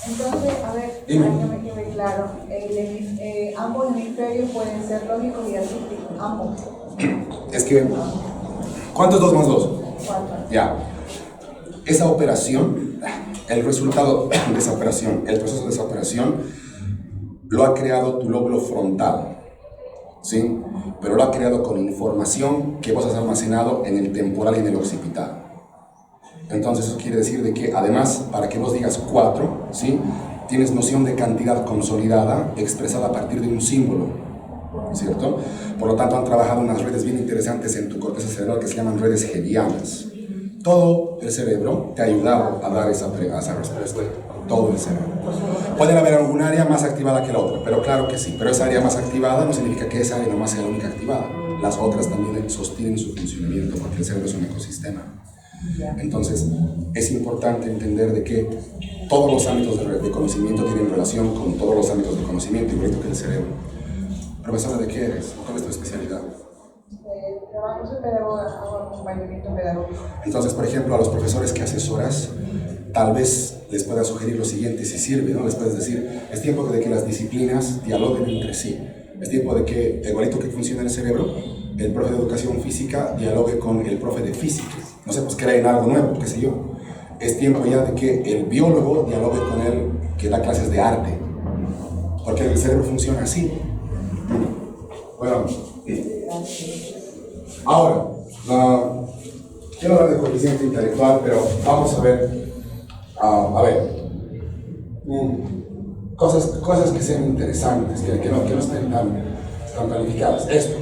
F: Entonces, a ver,
B: Dime.
F: para que me quede claro, ambos hemisferios pueden ser lógicos y artísticos, ambos.
B: Es que, ¿cuánto es 2 más 2?
F: 4.
B: Ya. Esa operación, el resultado de esa operación, el proceso de esa operación, lo ha creado tu lóbulo frontal, ¿sí? Pero lo ha creado con información que vos has almacenado en el temporal y en el occipital. Entonces eso quiere decir de que además, para que vos digas 4, ¿sí? Tienes noción de cantidad consolidada expresada a partir de un símbolo, ¿cierto? Por lo tanto han trabajado unas redes bien interesantes en tu corteza cerebral que se llaman redes hedianas. Todo el cerebro te ha ayudado a dar esa respuesta. Todo el cerebro. Puede haber algún área más activada que la otra, pero claro que sí. Pero esa área más activada no significa que esa área nomás sea la única activada. Las otras también sostienen su funcionamiento porque el cerebro es un ecosistema. Entonces, es importante entender de que todos los ámbitos de conocimiento tienen relación con todos los ámbitos de conocimiento, igualito que el cerebro. Profesora, ¿de qué eres? ¿Cuál es tu especialidad?
F: Trabajo, soy pedagoga, hago acompañamiento pedagógico.
B: Entonces, por ejemplo, a los profesores que asesoras, tal vez les puedas sugerir lo siguiente, si sirve, ¿no? Les puedes decir, es tiempo de que las disciplinas dialoguen entre sí. Es tiempo de que, igualito que funciona el cerebro, el profe de educación física dialogue con el profe de física. No sé, pues creen algo nuevo, qué sé yo. Es tiempo ya de que el biólogo dialogue con él que da clases de arte. Porque el cerebro funciona así. Bueno, ahora, quiero hablar de coeficiente intelectual, pero vamos a ver, cosas que sean interesantes, que no estén tan calificadas. Esto.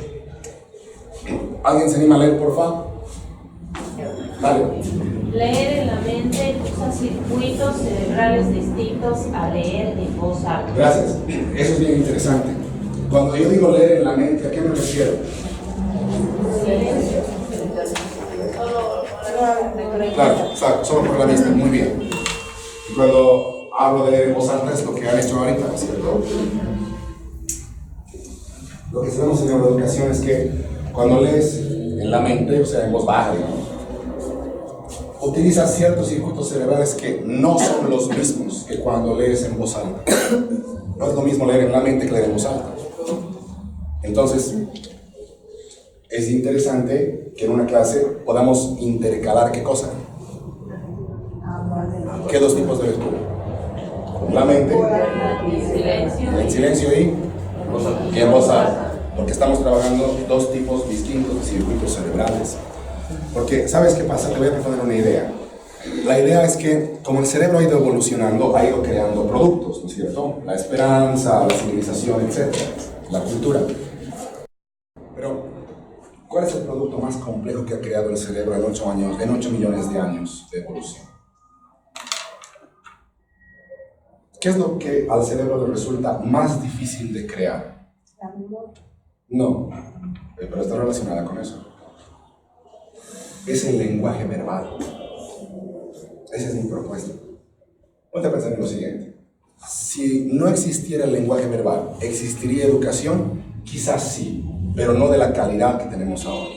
B: ¿Alguien se anima a leer, por favor? Dale.
G: Leer en la mente usa circuitos cerebrales distintos a leer en voz alta.
B: Gracias. Eso es bien interesante. Cuando yo digo leer en la mente, ¿a qué me refiero? Claro, exacto, solo por la vista, muy bien. Y cuando hablo de leer en voz alta es lo que han hecho ahorita, ¿no es cierto? Lo que sabemos en neuroeducación es que cuando lees en la mente, o sea, en voz baja, digamos, utilizas ciertos circuitos cerebrales que no son los mismos que cuando lees en voz alta. No es lo mismo leer en la mente que leer en voz alta. Entonces, es interesante que en una clase podamos intercalar ¿qué cosa? ¿Qué dos tipos de lectura? La mente, en silencio y en voz alta. Porque estamos trabajando dos tipos distintos de circuitos cerebrales. Porque, ¿sabes qué pasa? Te voy a proponer una idea. La idea es que, como el cerebro ha ido evolucionando, ha ido creando productos, ¿no es cierto? La esperanza, la civilización, etc. La cultura. Pero, ¿cuál es el producto más complejo que ha creado el cerebro en 8 millones de años de evolución? ¿Qué es lo que al cerebro le resulta más difícil de crear?
C: La memoria.
B: No, pero está relacionada con eso. Es el lenguaje verbal. Esa es mi propuesta. Ponte a pensar en lo siguiente. Si no existiera el lenguaje verbal, ¿existiría educación? Quizás sí, pero no de la calidad que tenemos ahora.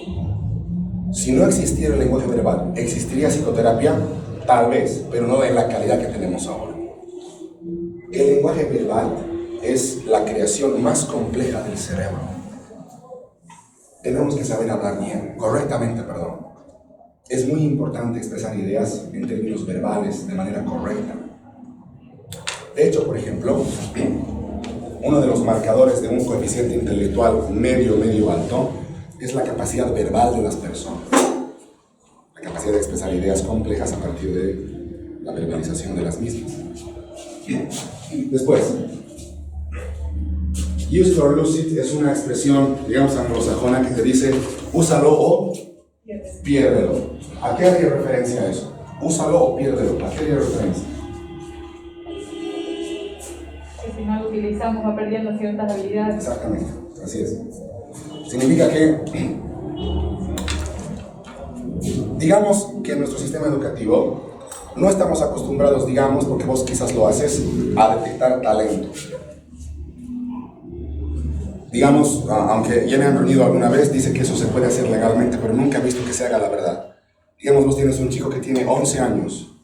B: Si no existiera el lenguaje verbal, ¿existiría psicoterapia? Tal vez, pero no de la calidad que tenemos ahora. El lenguaje verbal es la creación más compleja del cerebro. Tenemos que saber hablar bien, correctamente, perdón. Es muy importante expresar ideas en términos verbales de manera correcta. De hecho, por ejemplo, uno de los marcadores de un coeficiente intelectual medio alto es la capacidad verbal de las personas. La capacidad de expresar ideas complejas a partir de la verbalización de las mismas. Después, use it or lose it es una expresión, digamos, anglosajona que te dice úsalo o piérdelo. ¿A qué haría referencia eso? Úsalo o piérdelo. ¿A qué haría referencia?
H: Que si no lo utilizamos va perdiendo ciertas habilidades.
B: Exactamente, así es. Significa que, digamos que en nuestro sistema educativo no estamos acostumbrados, digamos, porque vos quizás lo haces, a detectar talento. Digamos, aunque ya me han reunido alguna vez, dice que eso se puede hacer legalmente, pero nunca he visto que se haga la verdad. Digamos, vos tienes un chico que tiene 11 años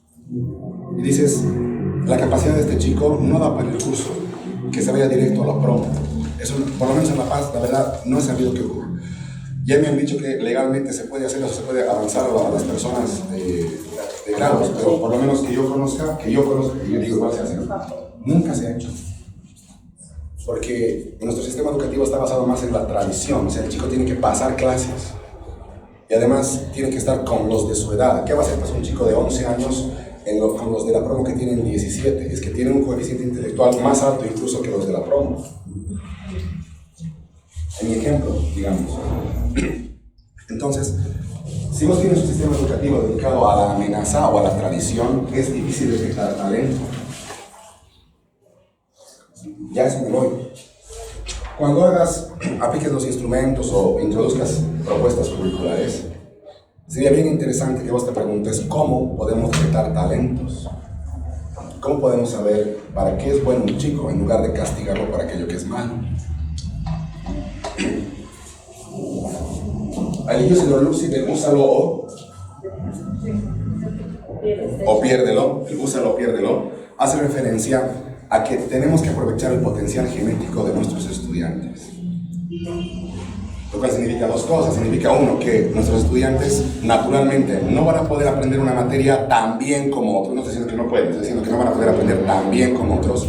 B: y dices, la capacidad de este chico no da para el curso, que se vaya directo a la promo. Eso, por lo menos en La Paz, la verdad, no he sabido qué ocurre. Ya me han dicho que legalmente se puede hacer, o se puede avanzar a las personas de grados, pero por lo menos que yo conozca, que yo digo, igual se hace, ¿no? Nunca se ha hecho. Porque nuestro sistema educativo está basado más en la tradición, o sea, el chico tiene que pasar clases y además tiene que estar con los de su edad. ¿Qué va a hacer pues, un chico de 11 años con los de la promo que tienen 17? Es que tienen un coeficiente intelectual más alto incluso que los de la promo. En mi ejemplo, digamos. Entonces, si vos tienes un sistema educativo dedicado a la amenaza o a la tradición, es difícil detectar talento. Ya eso me voy. Cuando apliques los instrumentos o introduzcas propuestas curriculares, sería bien interesante que vos te preguntes cómo podemos detectar talentos. ¿Cómo podemos saber para qué es bueno un chico en lugar de castigarlo por aquello que es malo? Al use it or lose it, úsalo o piérdelo, el úsalo o piérdelo, hace referencia a que tenemos que aprovechar el potencial genético de nuestros estudiantes. Lo cual significa dos cosas. Significa, uno, que nuestros estudiantes naturalmente no van a poder aprender una materia tan bien como otros. No estoy diciendo que no pueden, estoy diciendo que no van a poder aprender tan bien como otros.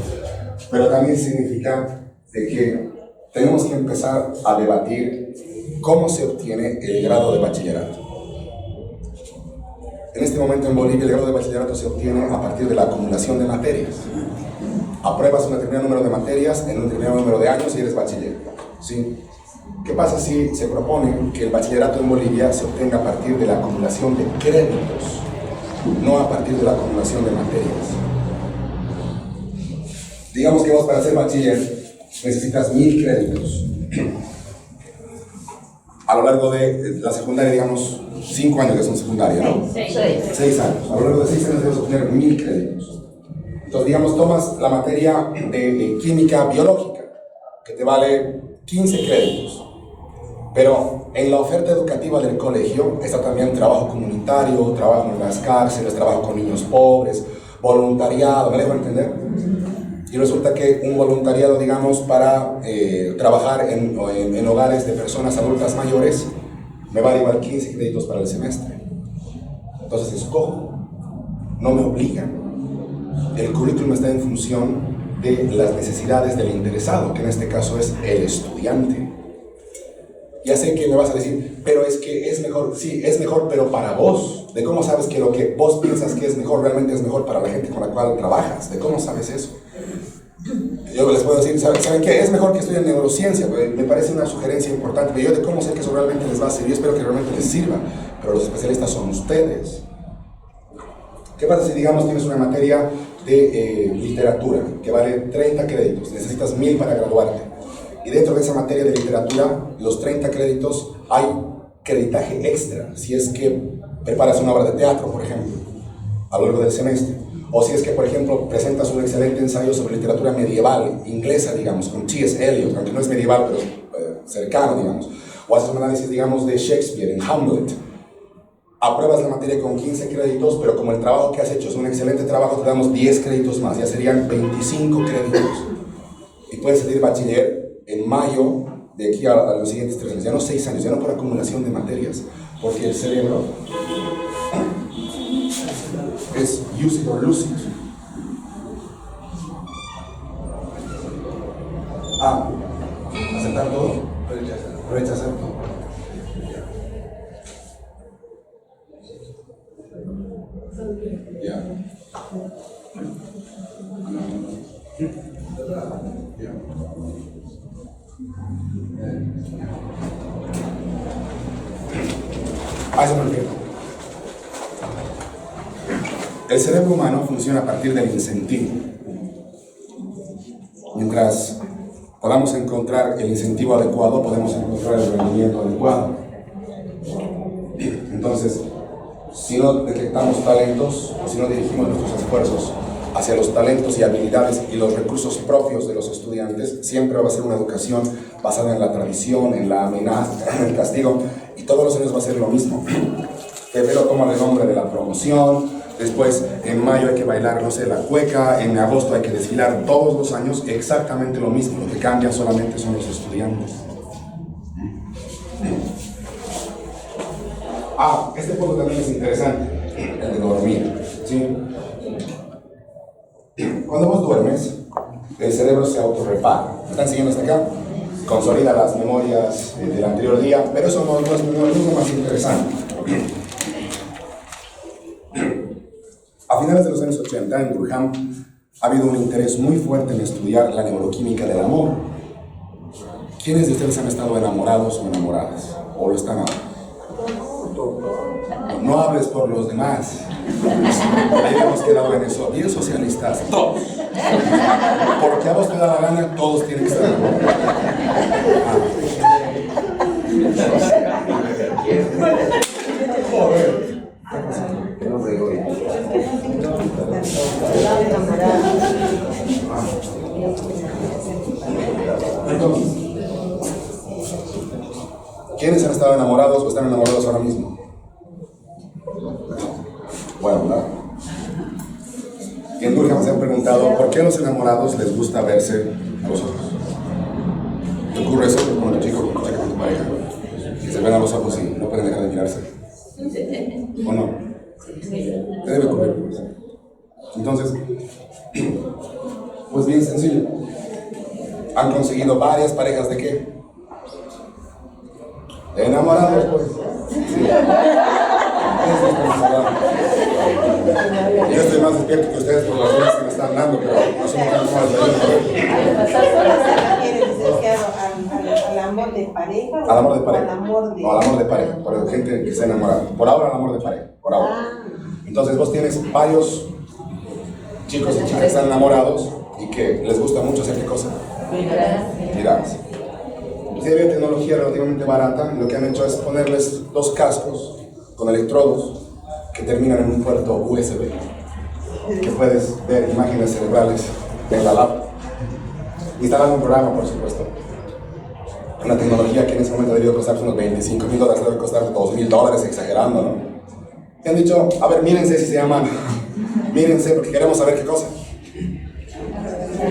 B: Pero también significa de que tenemos que empezar a debatir cómo se obtiene el grado de bachillerato. En este momento en Bolivia el grado de bachillerato se obtiene a partir de la acumulación de materias. Apruebas un determinado número de materias en un determinado número de años y eres bachiller. ¿Sí? ¿Qué pasa si se propone que el bachillerato en Bolivia se obtenga a partir de la acumulación de créditos, no a partir de la acumulación de materias? Digamos que vos para ser bachiller necesitas 1000 créditos. A lo largo de la secundaria, digamos, 5 años que son secundaria, ¿no? 6 años. A lo largo de 6 años debes obtener 1000 créditos. Entonces, digamos, tomas la materia de química biológica, que te vale 15 créditos. Pero en la oferta educativa del colegio está también trabajo comunitario, trabajo en las cárceles, trabajo con niños pobres, voluntariado, ¿me dejo entender? Y resulta que un voluntariado, digamos, para trabajar en hogares de personas adultas mayores, me vale igual 15 créditos para el semestre. Entonces escojo, no me obligan. El currículum está en función de las necesidades del interesado, que en este caso es el estudiante. Ya sé que me vas a decir, pero es que es mejor. Sí, es mejor, pero para vos. ¿De cómo sabes que lo que vos piensas que es mejor realmente es mejor para la gente con la cual trabajas? ¿De cómo sabes eso? Yo les puedo decir, ¿saben qué? Es mejor que estudien neurociencia, me parece una sugerencia importante, pero yo de cómo sé que eso realmente les va a servir, yo espero que realmente les sirva, pero los especialistas son ustedes. ¿Qué pasa si, digamos, tienes una materia de literatura que vale 30 créditos, necesitas 1000 para graduarte, y dentro de esa materia de literatura, los 30 créditos, hay creditaje extra, si es que preparas una obra de teatro, por ejemplo, a lo largo del semestre, o si es que, por ejemplo, presentas un excelente ensayo sobre literatura medieval, inglesa, digamos, con T.S. Eliot, aunque no es medieval, pero cercano, digamos, o haces un análisis, digamos, de Shakespeare en Hamlet. Apruebas la materia con 15 créditos, pero como el trabajo que has hecho es un excelente trabajo, te damos 10 créditos más, ya serían 25 créditos. Y puedes salir bachiller en mayo de aquí a los siguientes 3 años, ya no 6 años, ya no por acumulación de materias, porque el cerebro es use it or lose it. A. Aceptar todo. Rechazar todo. Ya. A eso me refiero. El cerebro humano funciona a partir del incentivo. Mientras podamos encontrar el incentivo adecuado, podemos encontrar el rendimiento adecuado. Entonces, si no detectamos talentos, o si no dirigimos nuestros esfuerzos hacia los talentos y habilidades y los recursos propios de los estudiantes, siempre va a ser una educación basada en la tradición, en la amenaza, en el castigo, y todos los años va a ser lo mismo. Febrero toma el nombre de la promoción, después en mayo hay que bailar, no sé, la cueca, en agosto hay que desfilar, todos los años exactamente lo mismo, lo que cambian solamente son los estudiantes. Este punto también es interesante, el de dormir, ¿sí? Cuando vos duermes, el cerebro se autorrepara. ¿Me están siguiendo hasta acá? Consolida las memorias del anterior día, pero eso no es lo más interesante. A finales de los años 80, en Durham, ha habido un interés muy fuerte en estudiar la neuroquímica del amor. ¿Quiénes de ustedes han estado enamorados o enamoradas? ¿O lo están ahora? No hables por los demás. Ahí hemos quedado en eso. 10 socialistas, todos. Porque a vos te da la gana, todos tienen que estar enamorados. Entonces, ¿quiénes han estado enamorados o están enamorados ahora mismo? Bueno, ¿verdad? Y en Durham se han preguntado por qué a los enamorados les gusta verse a los ojos. ¿Te ocurre eso con tu chico, con tu pareja? Que se ven a los ojos y no pueden dejar de mirarse. ¿O no? ¿Qué debe ocurrir? Pues? Entonces, pues bien sencillo. Han conseguido varias parejas de qué? De enamorados, pues. Sí. Yo estoy más despierto que ustedes por las horas que me están dando, pero no somos tan
C: ¿Al amor de pareja?
B: Al amor de pareja.
C: No,
B: al amor de pareja, por gente que se enamora. Por ahora, al amor de pareja, por ahora. Entonces vos tienes varios chicos y chicas que están enamorados y que les gusta mucho hacer qué cosa. Mirarse. Sí, había tecnología relativamente barata y lo que han hecho es ponerles 2 cascos con electrodos que terminan en un puerto USB que puedes ver imágenes cerebrales en la laptop, instalando un programa, por supuesto. Una tecnología que en ese momento debió costar unos $25,000, debe costar $2,000, exagerando, ¿no? Y han dicho, a ver, mírense si se llaman, mírense porque queremos saber qué cosa.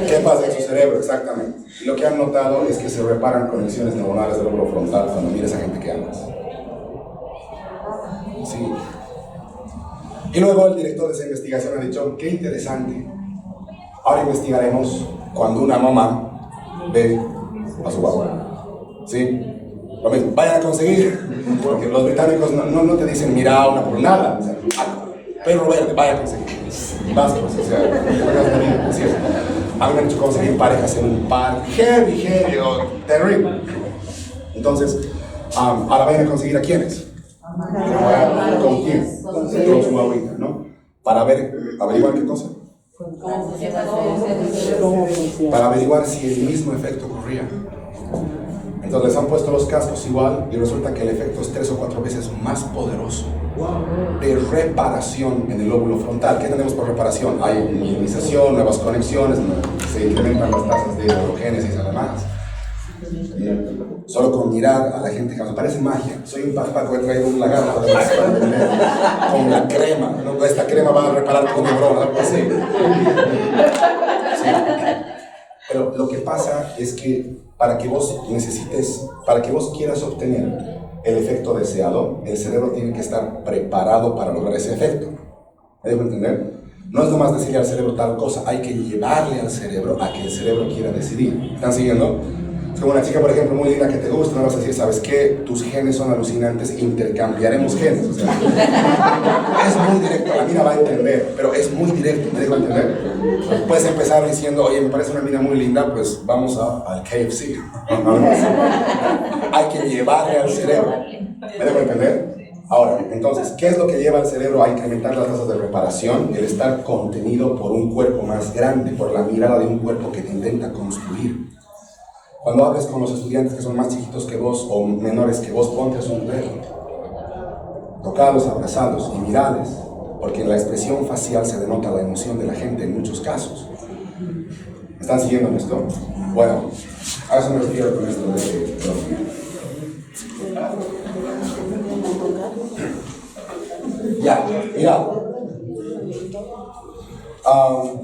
B: ¿Qué pasa en su cerebro exactamente? Y lo que han notado es que se reparan conexiones neuronales del lóbulo frontal cuando miras a gente que amas. Sí. Y luego el director de esa investigación ha dicho, qué interesante. Ahora investigaremos cuando una mamá ve a su guagua. ¿Sí? Lo mismo, vayan a conseguir, porque los británicos no te dicen mira una por nada. O sea, perro verde, vaya a conseguir. Y vas, pues, o sea, te pagas la vida, así es. A mí me han hecho conseguir parejas en un par heavy, terrible. Entonces, ahora vayan a conseguir a quiénes. ¿Con quién? Con su guaguita, ¿no? Para ver, averiguar qué cosa. Para averiguar si el mismo efecto ocurría. Entonces les han puesto los cascos igual y resulta que el efecto es 3 o 4 veces más poderoso de reparación en el lóbulo frontal. ¿Qué tenemos por reparación? Hay minimización, nuevas conexiones, se incrementan las tasas de neurogénesis además. Solo con mirar a la gente que me parece magia. Soy un papaco, he traído un lagarto con la crema, ¿no? Esta crema va a reparar tu neurona, algo así. Sí. Pero lo que pasa es que para que vos quieras obtener el efecto deseado, el cerebro tiene que estar preparado para lograr ese efecto. ¿Me dejo entender? No es nomás decirle al cerebro tal cosa, hay que llevarle al cerebro a que el cerebro quiera decidir. ¿Están siguiendo? Es como una chica, por ejemplo, muy linda que te gusta, no vas a decir, ¿sabes qué? Tus genes son alucinantes, intercambiaremos genes. O sea, es muy directo, la mina va a entender, pero es muy directo, ¿me dejo entender? Puedes empezar diciendo, oye, me parece una mina muy linda, pues vamos al KFC. Hay que llevarle al cerebro. ¿Me dejo entender? Ahora, entonces, ¿qué es lo que lleva al cerebro a incrementar las tasas de reparación? El estar contenido por un cuerpo más grande, por la mirada de un cuerpo que te intenta construir. Cuando hables con los estudiantes que son más chiquitos que vos o menores que vos, ponte a sonreír. Tocalos, abrazarlos y mirales, porque en la expresión facial se denota la emoción de la gente en muchos casos. ¿Me están siguiendo en esto? Bueno, a eso me refiero con esto de... Ya, mira.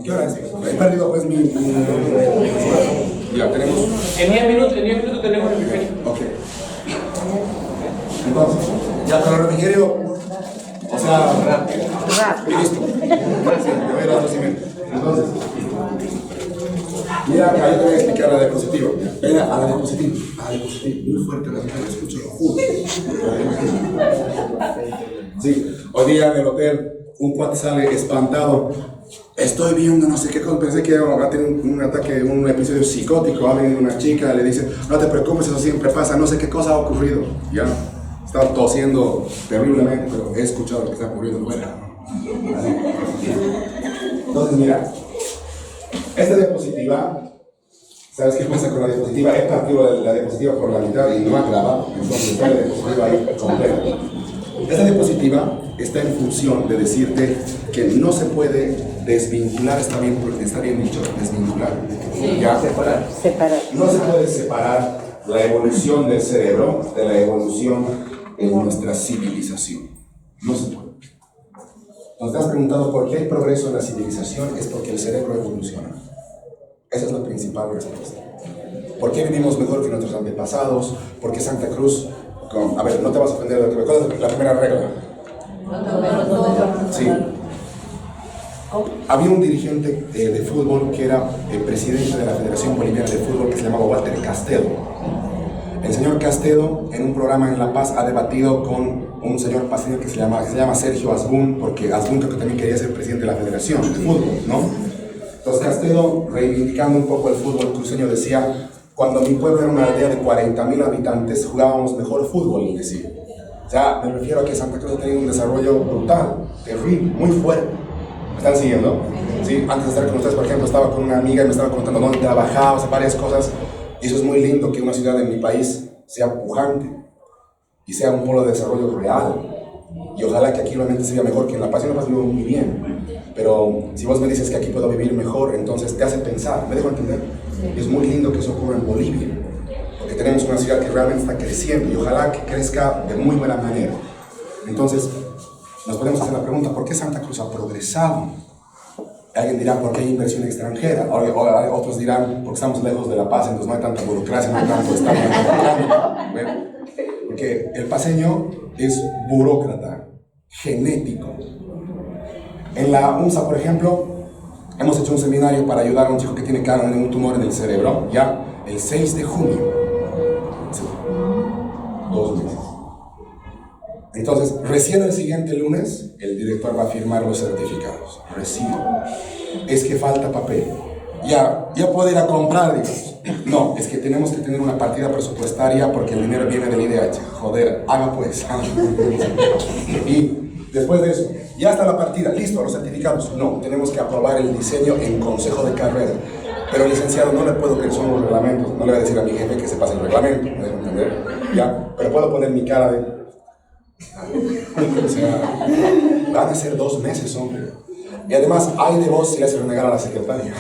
B: ¿Qué hora es? He perdido pues mi... Ya, tenemos...
E: En 10 minutos tenemos el refrigerio.
B: Ok. Entonces, ya con el refrigerio, o sea, listo. Sí, me voy a las 2:30. Entonces, mira, ahí te voy a explicar la diapositiva. Venga, a la diapositiva. Muy fuerte la gente, escucho, lo juro. Sí, hoy día en el hotel, un cuate sale espantado. Estoy viendo no sé qué cosa, pensé que iba a tener un ataque, un episodio psicótico. Va a venir una chica, le dice, no te preocupes, eso siempre pasa, no sé qué cosa ha ocurrido. Ya, estaba tosiendo terriblemente, pero he escuchado lo que está ocurriendo fuera. Entonces, mira, esta diapositiva, ¿sabes qué pasa con la diapositiva? He partido la diapositiva por la mitad y no ha grabado, entonces está la diapositiva ahí completa. Esta diapositiva está en función de decirte que no se puede desvincular, está bien dicho, desvincular. ¿Ya? Separar. No se puede separar la evolución del cerebro de la evolución de nuestra civilización. No se puede. Nos has preguntado por qué hay progreso en la civilización, es porque el cerebro evoluciona. Esa es la principal respuesta. ¿Por qué vivimos mejor que nuestros antepasados? ¿Por qué Santa Cruz? A ver, no te vas a ofender de lo que me acuerdo, la primera regla. Sí. Había un dirigente de fútbol que era el presidente de la Federación Boliviana de Fútbol que se llamaba Walter Castedo. El señor Castedo, en un programa en La Paz, ha debatido con un señor paseño que se llama Sergio Asbun, porque Asbun creo que también quería ser presidente de la Federación de Fútbol, ¿no? Entonces Castedo, reivindicando un poco el fútbol cruceño, decía: cuando mi pueblo era una aldea de 40,000 habitantes, jugábamos mejor fútbol, y decía. O sea, me refiero a que Santa Cruz ha tenido un desarrollo brutal, terrible, muy fuerte. ¿Me están siguiendo? ¿Sí? Antes de estar con ustedes, por ejemplo, estaba con una amiga y me estaba contando dónde trabajaba, o sea, varias cosas. Y eso es muy lindo, que una ciudad de mi país sea pujante y sea un polo de desarrollo real. Y ojalá que aquí realmente se vea mejor que en La Paz. Yo en La Paz vivo muy bien. Pero si vos me dices que aquí puedo vivir mejor, entonces te hace pensar. ¿Me dejo entender? Es muy lindo que eso ocurra en Bolivia, porque tenemos una ciudad que realmente está creciendo y ojalá que crezca de muy buena manera. Entonces, nos podemos hacer la pregunta: ¿por qué Santa Cruz ha progresado? Alguien dirá: ¿por qué hay inversión extranjera? O otros dirán: porque estamos lejos de La Paz, entonces no hay tanta burocracia, no hay tanto Estado. Porque el paseño es burócrata, genético. En la UNSA, por ejemplo, hemos hecho un seminario para ayudar a un chico que tiene un tumor en el cerebro, ya el 6 de junio. Sí. 2 meses. Entonces, recién el siguiente lunes, el director va a firmar los certificados. Recién. Es que falta papel. Ya puede ir a comprar, digamos. No, es que tenemos que tener una partida presupuestaria porque el dinero viene del IDH. Joder, haga pues. Y después de eso, ya está la partida, listo, los certificados. No, tenemos que aprobar el diseño en consejo de carrera. Pero licenciado, no le puedo pedir, son los reglamentos. No le voy a decir a mi jefe que se pase el reglamento, ¿me dejo entender? Ya, pero puedo poner mi cara de... O sea, van a ser 2 meses, hombre. Y además, hay de vos si le haces renegar a la secretaria,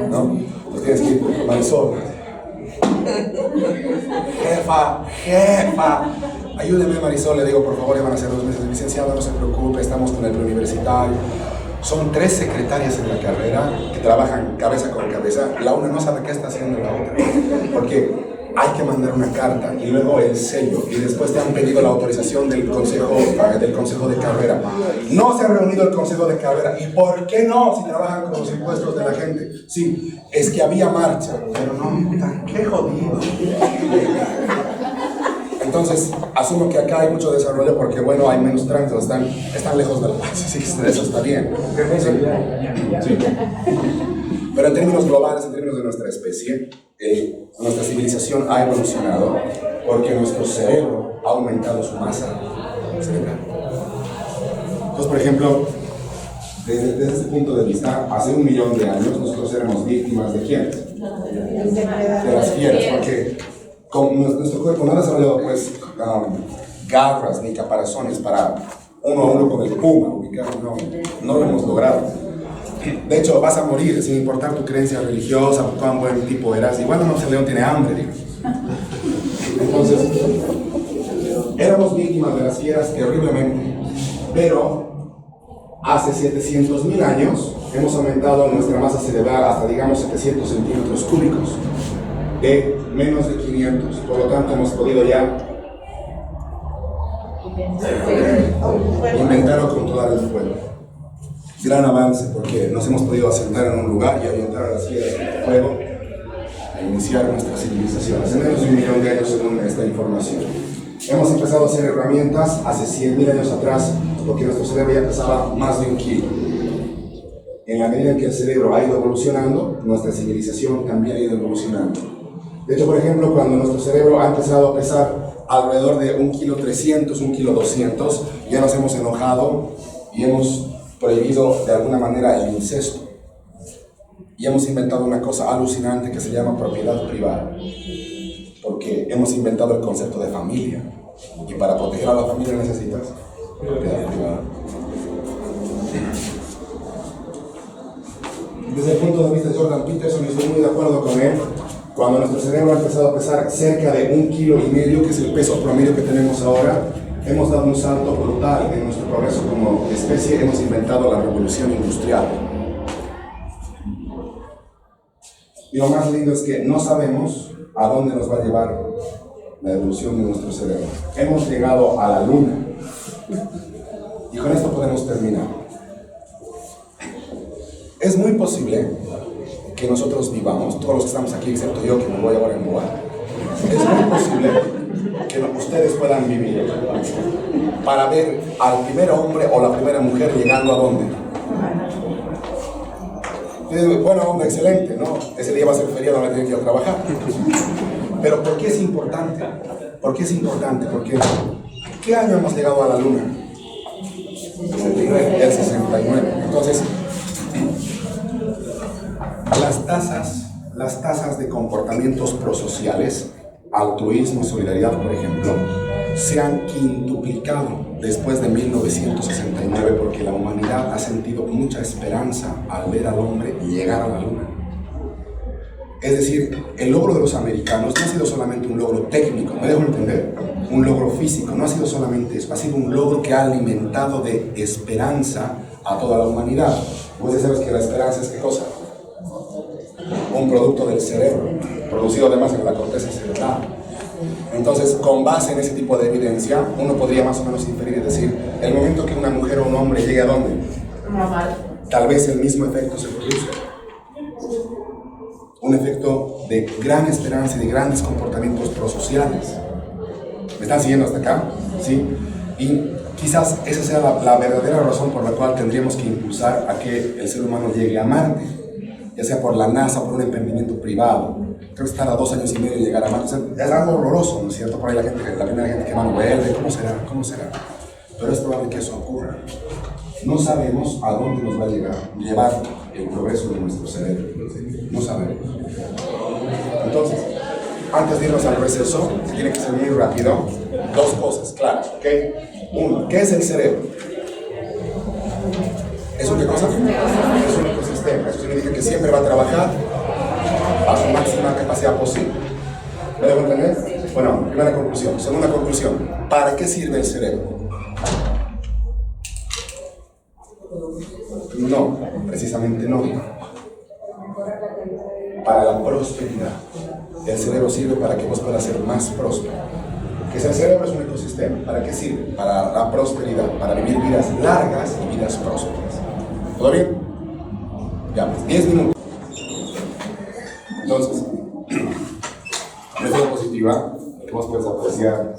B: ¿no? Entonces tienes que ir, Marisol. Jefa, ayúdeme, Marisol, le digo, por favor, ya van a ser 2 meses. Licenciado, no se preocupe, estamos con el preuniversitario. Son 3 secretarias en la carrera que trabajan cabeza con cabeza. La una no sabe qué está haciendo la otra. Porque hay que mandar una carta y luego el sello y después te han pedido la autorización del consejo de carrera. No se ha reunido el consejo de carrera. ¿Y por qué no? Si trabajan con los impuestos de la gente. Sí, es que había marcha, pero no, qué jodido. Entonces, asumo que acá hay mucho desarrollo porque, bueno, hay menos tránsito, están lejos de la paz, así que eso está bien. Sí. Pero en términos globales, en términos de nuestra especie, nuestra civilización ha evolucionado porque nuestro cerebro ha aumentado su masa cerebral. Entonces, por ejemplo, desde ese punto de vista, hace 1 millón de años nosotros éramos víctimas de ¿quiénes? De las fieras, porque nuestro cuerpo no ha desarrollado pues garras ni caparazones para uno a uno con el puma, no lo hemos logrado. De hecho, vas a morir sin importar tu creencia religiosa, cuán buen tipo eras. Igual el león tiene hambre, digo. Entonces, éramos víctimas de las fieras terriblemente, pero hace 700.000 años hemos aumentado nuestra masa cerebral hasta, digamos, 700 centímetros cúbicos, de menos de 500. Por lo tanto, hemos podido ya inventar o controlar el fuego. Gran avance, porque nos hemos podido asentar en un lugar y orientar a las fieras del fuego a iniciar nuestra civilización. Hace menos de 1 millón de años, según esta información. Hemos empezado a hacer herramientas hace 100.000 años atrás, porque nuestro cerebro ya pesaba más de 1 kilo. En la medida en que el cerebro ha ido evolucionando, nuestra civilización también ha ido evolucionando. De hecho, por ejemplo, cuando nuestro cerebro ha empezado a pesar alrededor de 1,3 kg, 1,2 kg, ya nos hemos enojado y hemos prohibido de alguna manera el incesto. Y hemos inventado una cosa alucinante que se llama propiedad privada. Porque hemos inventado el concepto de familia. Y para proteger a la familia necesitas propiedad privada. Desde el punto de vista de Jordan Peterson, estoy muy de acuerdo con él. Cuando nuestro cerebro ha empezado a pesar cerca de 1,5 kg, que es el peso promedio que tenemos ahora, hemos dado un salto brutal en nuestro progreso como especie. Hemos inventado la revolución industrial. Y lo más lindo es que no sabemos a dónde nos va a llevar la evolución de nuestro cerebro. Hemos llegado a la luna. Y con esto podemos terminar. Es muy posible que nosotros vivamos, todos los que estamos aquí, excepto yo que me voy ahora en boa, es muy posible que ustedes puedan vivir para ver al primer hombre o la primera mujer llegando a dónde. Bueno, hombre, excelente, ¿no? Ese día va a ser feriado, no va a tener que ir a trabajar. Pero ¿por qué es importante? ¿Por qué es importante? Porque ¿qué año hemos llegado a la luna? El 69. Entonces, las tasas de comportamientos prosociales, altruismo y solidaridad, por ejemplo, se han quintuplicado después de 1969 porque la humanidad ha sentido mucha esperanza al ver al hombre llegar a la luna. Es decir, el logro de los americanos no ha sido solamente un logro técnico, me dejo entender, un logro físico, no ha sido solamente eso, ha sido un logro que ha alimentado de esperanza a toda la humanidad. Pues ya sabes que la esperanza es ¿qué cosa? Un producto del cerebro, producido además en la corteza cerebral. Entonces, con base en ese tipo de evidencia, uno podría más o menos inferir y decir, el momento que una mujer o un hombre llegue a dónde, tal vez el mismo efecto se produce. Un efecto de gran esperanza y de grandes comportamientos prosociales. ¿Me están siguiendo hasta acá? ¿Sí? Y quizás esa sea la verdadera razón por la cual tendríamos que impulsar a que el ser humano llegue a Marte, ya sea por la NASA o por un emprendimiento privado. Creo que estar a 2 años y medio y llegar a Marte es algo horroroso, ¿no es cierto? Por ahí la primera gente que va no vuelve, ¿cómo será? ¿Cómo será? Pero es probable que eso ocurra. No sabemos a dónde nos va a llevar el progreso de nuestro cerebro. No sabemos. Entonces, antes de irnos al receso, que tiene que ser muy rápido, 2 cosas claras, ¿ok? 1, ¿qué es el cerebro? ¿Es un qué cosa? Es un ecosistema. Eso significa que siempre va a trabajar a su máxima capacidad posible. ¿Me debo entender? Bueno, primera conclusión. Segunda conclusión, ¿para qué sirve el cerebro? No, precisamente no. Para la prosperidad. el cerebro sirve para que vos puedas ser más próspero. Que si el cerebro es un ecosistema, ¿para qué sirve? Para la prosperidad, para vivir vidas largas y vidas prósperas. ¿Todo bien? Ya, pues 10 minutos. Entonces, método positiva, lo que vos puedes apreciar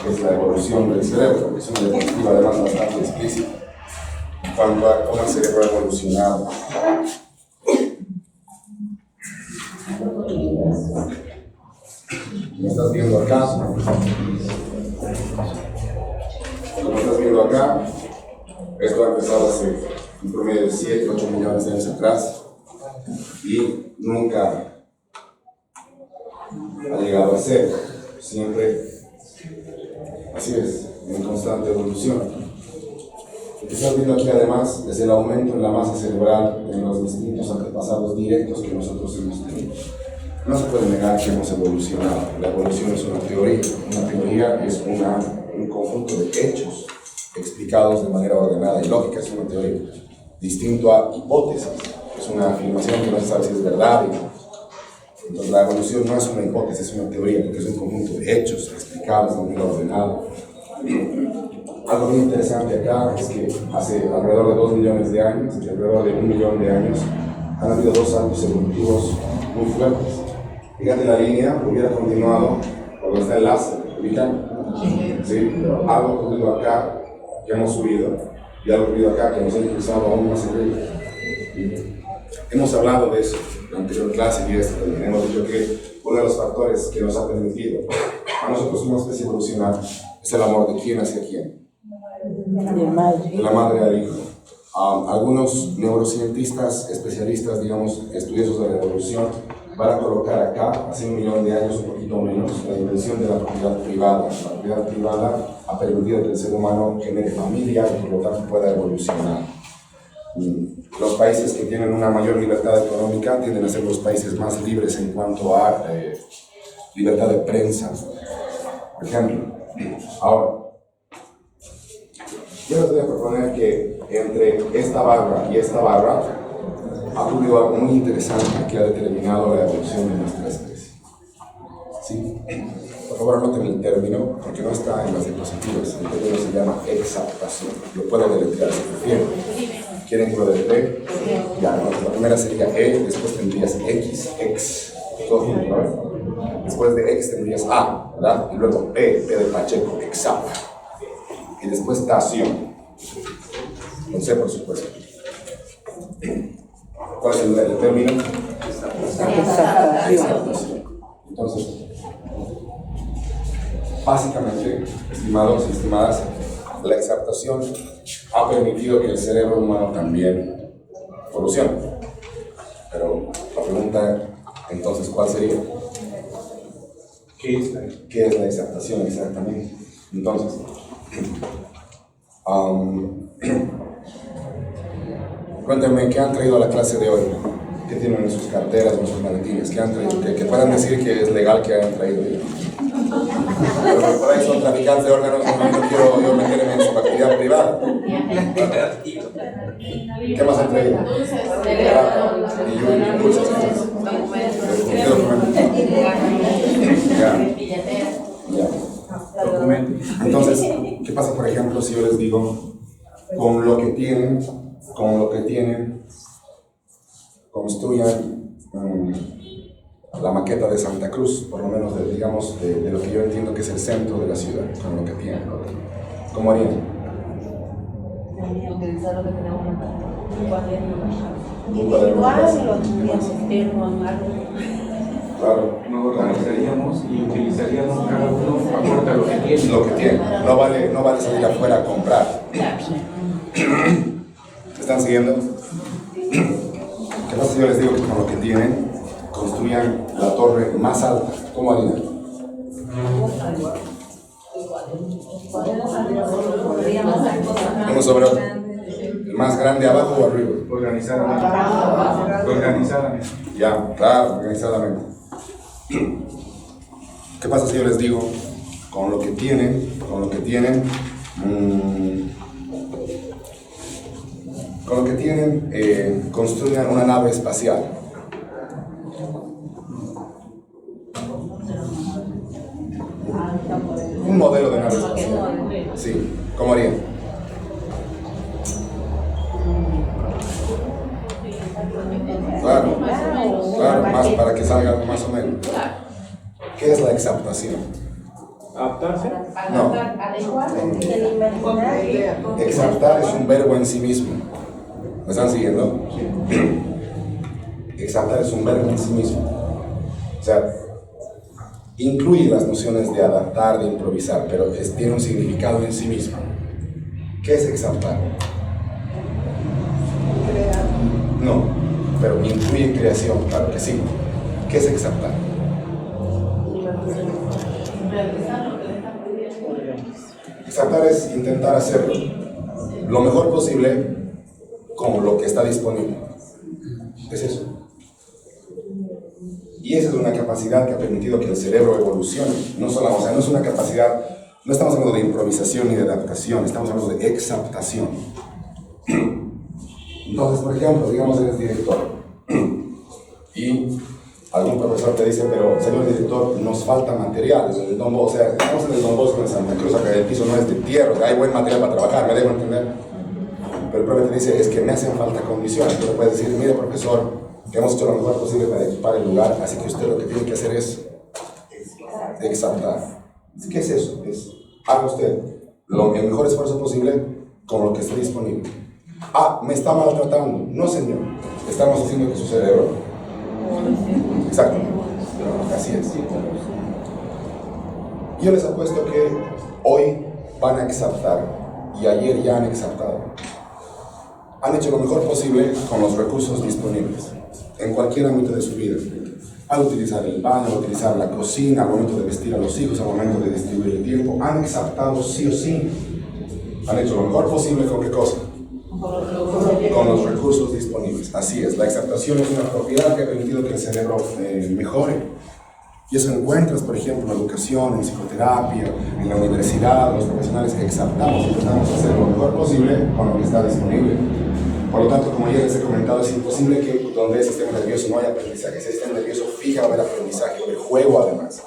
B: es la evolución del cerebro, es una diapositiva además bastante explícita en cuanto a cómo el cerebro ha evolucionado. Como estás viendo acá, esto ha empezado hace un promedio de 7, 8 millones de años atrás y nunca ha llegado a ser, siempre así es, en constante evolución. Lo que estás viendo aquí además es el aumento en la masa cerebral en los distintos antepasados directos que nosotros hemos tenido. No se puede negar que hemos evolucionado. La evolución es una teoría. Una teoría es un conjunto de hechos explicados de manera ordenada y lógica. Es una teoría. Distinto a hipótesis. Es una afirmación que no se sabe si es verdad. Entonces la evolución no es una hipótesis, es una teoría, porque es un conjunto de hechos explicados de manera ordenada. Algo muy interesante acá es que hace alrededor de 2 millones de años, alrededor de 1 millón de años, han habido 2 saltos evolutivos muy fuertes. Fíjate, la línea hubiera continuado cuando está el láser, ¿ubican? Sí, pero algo ocurrido acá que hemos subido y algo ocurrido acá que nos ha impulsado aún más arriba. Hemos hablado de eso en la anterior clase y esto también. Hemos dicho que uno de los factores que nos ha permitido a nosotros como especie evolucionar es el amor de quién hacia quién. De la madre al hijo. Algunos neurocientistas, especialistas, digamos, estudiosos de la evolución, van a colocar acá, hace 1 millón de años, un poquito menos, la dimensión de la propiedad privada. La propiedad privada ha permitido que el ser humano genere familia y por lo tanto pueda evolucionar. Los países que tienen una mayor libertad económica tienden a ser los países más libres en cuanto a libertad de prensa, por ejemplo. Ahora, yo les voy a proponer que entre esta barra y esta barra ha ocurrido algo muy interesante que ha determinado la evolución de nuestra especie. ¿Sí? Por favor, anoten el término, porque no está en las diapositivas. El término se llama exaptación. Lo pueden deletrear si prefieren. ¿Quieren que lo deletree? Ya, entonces la primera sería E, después tendrías X, X, todo junto, ¿no? Después de X tendrías A, ¿verdad? Y luego P, P de Pacheco, exap. Y después tación. Con C, por supuesto. ¿Cuál es el término? Exaptación. Entonces, básicamente, estimados y estimadas, la exaptación ha permitido que el cerebro humano también evolucione. Pero la pregunta, entonces, ¿cuál sería? ¿Qué es la exaptación exactamente? Entonces, cuéntenme, ¿qué han traído a la clase de hoy? ¿Qué tienen en sus carteras, en sus maletines? ¿Qué han traído? Que puedan decir que es legal que hayan traído. Pero por ahí son traficantes de órganos, no quiero yo meterme en su actividad privada. ¿Qué más han traído? Y dulces. ¿Qué documento? Entonces, ¿qué pasa, por ejemplo, si yo les digo, con lo que tienen, construyan la maqueta de Santa Cruz, por lo menos de lo que yo entiendo que es el centro de la ciudad, con lo que tienen? ¿Cómo harían?
G: Utilizar lo que tenemos en
B: Un cuaderno. Claro.
E: Nos organizaríamos y utilizaríamos cada uno acorde a lo que tiene.
B: Lo que tiene. No vale salir afuera a comprar. ¿Están siguiendo? ¿Qué pasa si yo les digo que con lo que tienen construyan la torre más alta? ¿Cómo harían? Vamos sobre otro. ¿El más grande abajo o arriba?
E: Organizadamente.
B: Ya, claro, organizadamente. ¿Qué pasa si yo les digo, con lo que tienen, construyan una nave espacial? ¿Cómo harían? Claro, más para que salga algo más o menos. ¿Qué es la exaptación?
E: ¿Adaptarse?
B: No.
C: El imaginario.
B: Exaptar es un verbo en sí mismo. ¿Me están siguiendo? Exaptar es un verbo en sí mismo. O sea, incluye las nociones de adaptar, de improvisar, pero tiene un significado en sí mismo. ¿Qué es exaptar? No, pero incluye creación, claro que sí. ¿Qué es exaptar? Exaptar es intentar hacerlo lo mejor posible con lo que está disponible. Es eso. Y esa es una capacidad que ha permitido que el cerebro evolucione. No es una capacidad, no estamos hablando de improvisación ni de adaptación, estamos hablando de exaptación. Entonces, por ejemplo, digamos eres director y algún profesor te dice, pero señor director, nos falta material en el Don Bosco, o sea, estamos en el Don Bosco en Santa Cruz, acá el piso no es de tierra, o sea, hay buen material para trabajar, me dejo entender. Pero el profe te dice, es que me hacen falta condiciones. Tú le puedes decir, mire profesor, que hemos hecho lo mejor posible para equipar el lugar, así que usted lo que tiene que hacer es exaptar. ¿Qué es eso? Haga usted el mejor esfuerzo posible con lo que esté disponible. Me está maltratando. No, señor. Estamos haciendo que su cerebro. Exacto. Así es. Yo les apuesto que hoy van a exaptar y ayer ya han exaptado. Han hecho lo mejor posible con los recursos disponibles en cualquier ámbito de su vida. Al utilizar el baño, al utilizar la cocina, al momento de vestir a los hijos, al momento de distribuir el tiempo, han exaptado sí o sí. Han hecho lo mejor posible con qué cosa? Con los recursos disponibles. Así es, la exaptación es una propiedad que ha permitido que el cerebro mejore. Y eso encuentras, por ejemplo, en educación, en psicoterapia, en la universidad, los profesionales exaptamos, intentamos hacer lo mejor posible con lo que está disponible. Por lo tanto, como ya les he comentado, es imposible que donde el sistema nervioso no haya aprendizaje. Si el sistema nervioso fija va a haber aprendizaje, va a haber juego además.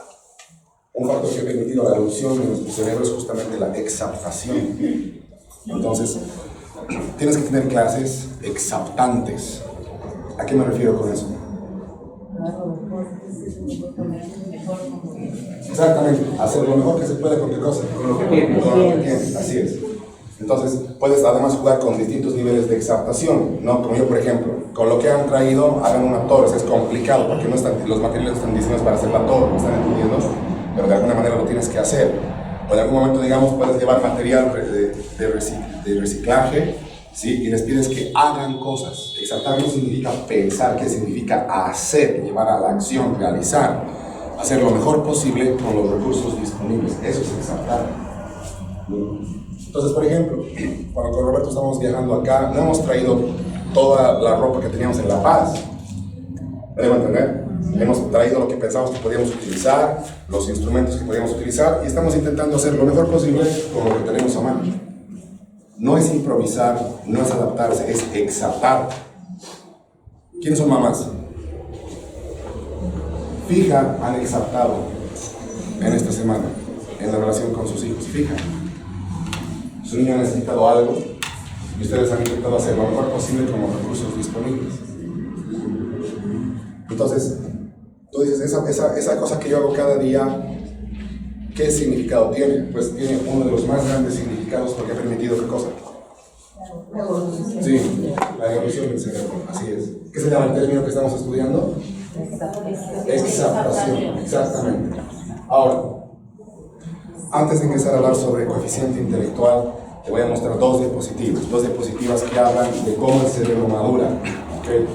B: Un factor que ha permitido la evolución de nuestro cerebro es justamente la exaptación. Entonces, tienes que tener clases exaptantes. ¿A qué me refiero con eso? Exactamente, hacer lo mejor que se puede con qué cosa, con lo que tienes, así es. Entonces, puedes además jugar con distintos niveles de exaptación, ¿no? Como yo, por ejemplo, con lo que han traído, hagan una torre. Es complicado porque no están, los materiales no están diseñados para hacer la torre, ¿me están entendiendo? Pero de alguna manera lo tienes que hacer. O en algún momento, digamos, puedes llevar material de reciclaje, ¿sí? Y les pides que hagan cosas. Exaptar no significa pensar, que significa hacer, llevar a la acción, realizar, hacer lo mejor posible con los recursos disponibles. Eso es exaptar. Entonces, por ejemplo, cuando con Roberto estábamos viajando acá, no hemos traído toda la ropa que teníamos en La Paz. ¿Me debo entender? Hemos traído lo que pensamos que podíamos utilizar, los instrumentos que podíamos utilizar, y estamos intentando hacer lo mejor posible con lo que tenemos a mano. No es improvisar, no es adaptarse, es exaptar. ¿Quiénes son mamás? Fija, han exaptado en esta semana en la relación con sus hijos. Fija. Su niño ha necesitado algo y ustedes han intentado hacer lo mejor posible con los recursos disponibles. Entonces, tú dices, esa cosa que yo hago cada día, ¿qué significado tiene? Pues tiene uno de los más grandes significados porque ha permitido ¿qué cosa? Sí, la evolución del cerebro, así es. ¿Qué se llama el término que estamos estudiando? Exaptación, exactamente. Ahora, antes de empezar a hablar sobre coeficiente intelectual, te voy a mostrar dos diapositivas que hablan de cómo el cerebro madura. ¿Okay?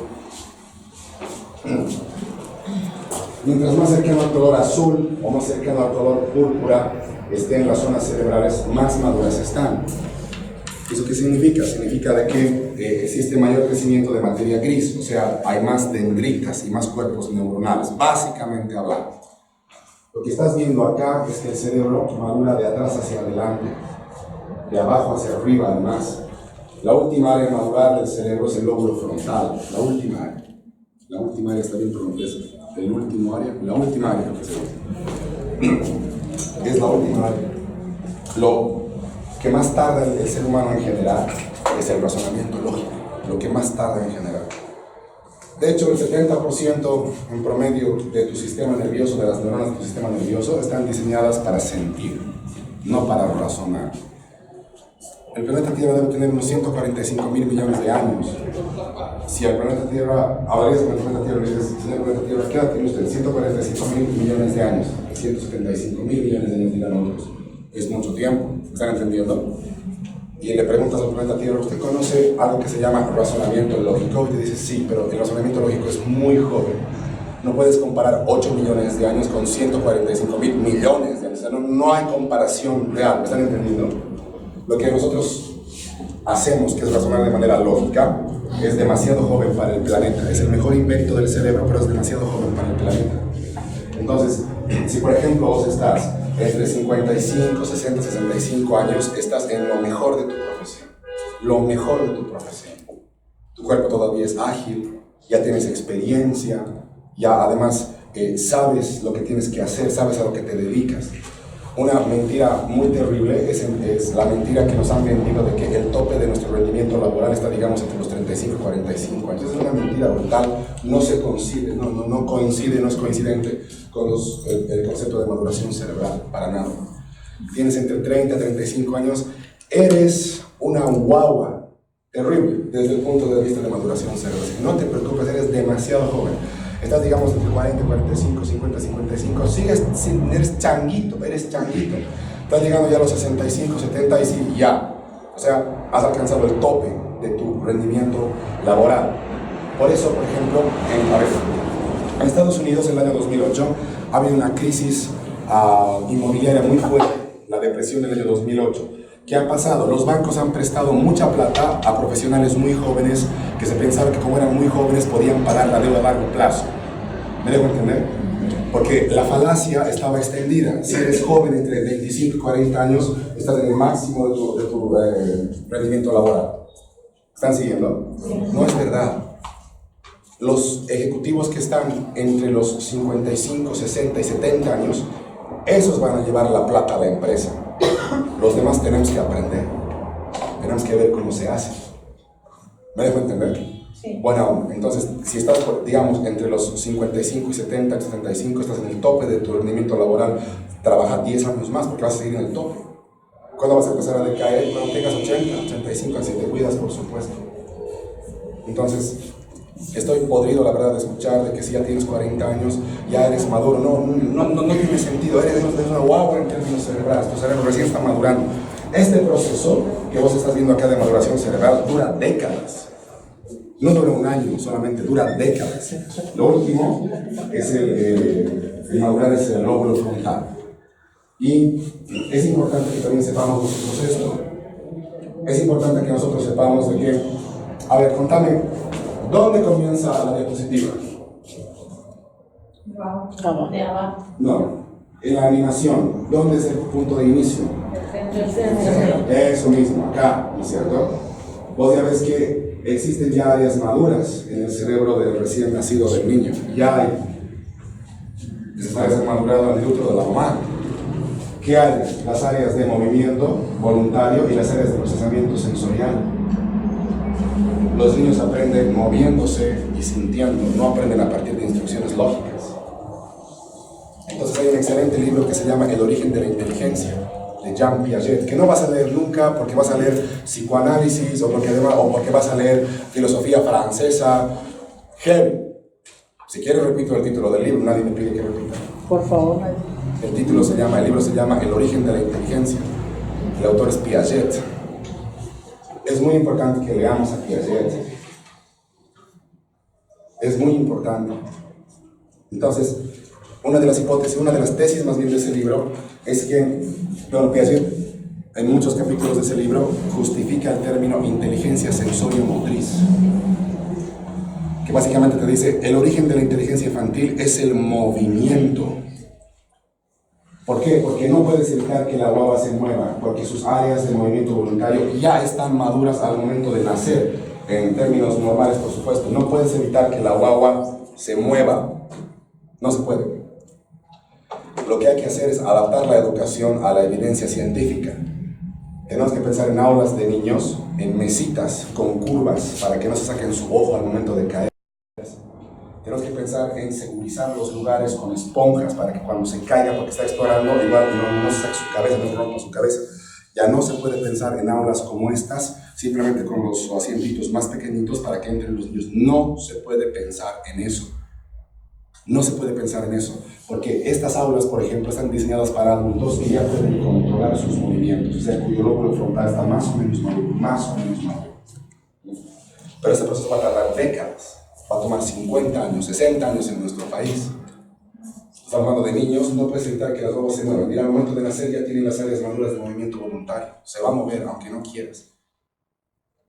B: Mientras más cercano al color azul o más cercano al color púrpura estén las zonas cerebrales, más maduras están. ¿Eso qué significa? Significa de que existe mayor crecimiento de materia gris, o sea, hay más dendritas y más cuerpos neuronales, básicamente hablando. Lo que estás viendo acá es que el cerebro madura de atrás hacia adelante, de abajo hacia arriba además. La última área madurar del cerebro es el lóbulo frontal, la última área. La última área está bien pronunciada. La última área que se ve. Es la última área. que más tarda el ser humano en generar es el razonamiento lógico, lo que más tarda en generar. De hecho, el 70% en promedio de tu sistema nervioso, de las neuronas de tu sistema nervioso, están diseñadas para sentir, no para razonar. El planeta Tierra debe tener unos 145 mil millones de años. Si al planeta Tierra, hablarías con el planeta Tierra y le dices, señor planeta Tierra, ¿qué edad tiene usted? 145 mil millones de años. 175 mil millones de años dirán otros. Es mucho tiempo, ¿están entendiendo? Y le preguntas al planeta Tierra, ¿usted conoce algo que se llama razonamiento lógico? Y te dice, sí, pero el razonamiento lógico es muy joven. No puedes comparar 8 millones de años con 145 mil millones de años. O sea, no hay comparación real, ¿me están entendiendo? Lo que nosotros hacemos, que es razonar de manera lógica, es demasiado joven para el planeta. Es el mejor invento del cerebro, pero es demasiado joven para el planeta. Entonces, si por ejemplo vos estás entre 55, 60, 65 años, estás en lo mejor de tu profesión. Lo mejor de tu profesión. Tu cuerpo todavía es ágil, ya tienes experiencia, ya además sabes lo que tienes que hacer, sabes a lo que te dedicas. Una mentira muy terrible es la mentira que nos han vendido de que el tope de nuestro rendimiento laboral está, digamos, entre los 35 y 45 años. Es una mentira brutal, no se coincide, no coincide, no es coincidente con el concepto de maduración cerebral, para nada. Tienes entre 30 y 35 años, eres una guagua terrible desde el punto de vista de maduración cerebral. No te preocupes, eres demasiado joven. Estás, digamos, entre 40, 45, 50, 55, eres changuito. Estás llegando ya a los 65, 70 y sí, ya. O sea, has alcanzado el tope de tu rendimiento laboral. Por eso, por ejemplo, en Estados Unidos en el año 2008 ha habido una crisis inmobiliaria muy fuerte, la depresión del año 2008. ¿Qué ha pasado? Los bancos han prestado mucha plata a profesionales muy jóvenes que se pensaban que como eran muy jóvenes podían pagar la deuda a largo plazo. ¿Me dejo entender? Porque la falacia estaba extendida. Si eres joven entre 25 y 40 años, estás en el máximo de tu rendimiento laboral. ¿Están siguiendo? No es verdad. Los ejecutivos que están entre los 55, 60 y 70 años, esos van a llevar la plata a la empresa. Los demás tenemos que aprender, tenemos que ver cómo se hace. ¿Me dejo entender? Sí. Bueno, entonces, si estás, digamos, entre los 55 y 70 y 75, estás en el tope de tu rendimiento laboral, trabaja 10 años más porque vas a seguir en el tope. ¿Cuándo vas a empezar a decaer? Cuando tengas 80, 85, si te cuidas, por supuesto. Entonces, estoy podrido, la verdad, de escuchar de que si ya tienes 40 años, ya eres maduro. No tiene sentido. Eres una guagua en términos cerebrales. Tu cerebro recién está madurando. Este proceso que vos estás viendo acá de maduración cerebral dura décadas. No dura un año solamente, dura décadas. Lo último es el madurar es el lóbulo frontal. Y es importante que también sepamos nosotros esto. Es importante que nosotros sepamos de que, a ver, contame, ¿dónde comienza la diapositiva?
G: De abajo.
B: No, en la animación, ¿dónde es el punto de inicio? Eso mismo, acá, ¿no es cierto? Vos ya ves que existen ya áreas maduras en el cerebro del recién nacido del niño. Ya hay. Esas áreas han madurado en el útero de la mamá. ¿Qué áreas? Las áreas de movimiento voluntario y las áreas de procesamiento sensorial. Los niños aprenden moviéndose y sintiendo, no aprenden a partir de instrucciones lógicas. Entonces hay un excelente libro que se llama El origen de la inteligencia, de Jean Piaget, que no vas a leer nunca porque vas a leer psicoanálisis o porque vas a leer filosofía francesa. Heavy. Si quieres repito el título del libro, nadie me pide que repita.
I: Por favor.
B: El libro se llama El origen de la inteligencia. El autor es Piaget. Es muy importante que leamos a Piaget. Es muy importante. Entonces, una de las hipótesis, una de las tesis más bien de ese libro es que Piaget, en muchos capítulos de ese libro, justifica el término inteligencia sensorio-motriz, que básicamente te dice, el origen de la inteligencia infantil es el movimiento. ¿Por qué? Porque no puedes evitar que la guagua se mueva, porque sus áreas de movimiento voluntario ya están maduras al momento de nacer, en términos normales, por supuesto. No puedes evitar que la guagua se mueva. No se puede. Lo que hay que hacer es adaptar la educación a la evidencia científica. Tenemos que pensar en aulas de niños, en mesitas con curvas para que no se saquen su ojo al momento de caer. Tenemos que pensar en segurizar los lugares con esponjas para que cuando se caiga porque está explorando, igual no se saque su cabeza, no se rompa su cabeza. Ya no se puede pensar en aulas como estas, simplemente con los asientitos más pequeñitos para que entren los niños. No se puede pensar en eso. No se puede pensar en eso, porque estas aulas, por ejemplo, están diseñadas para adultos que ya pueden controlar sus movimientos, o sea, cuyo lóbulo frontal está más o menos maduro. Pero este proceso va a tardar décadas, va a tomar 50 años, 60 años en nuestro país. Estamos hablando de niños, no puedes evitar que las bobas se muevan. Y al momento de nacer ya tienen las áreas maduras de movimiento voluntario, se va a mover aunque no quieras.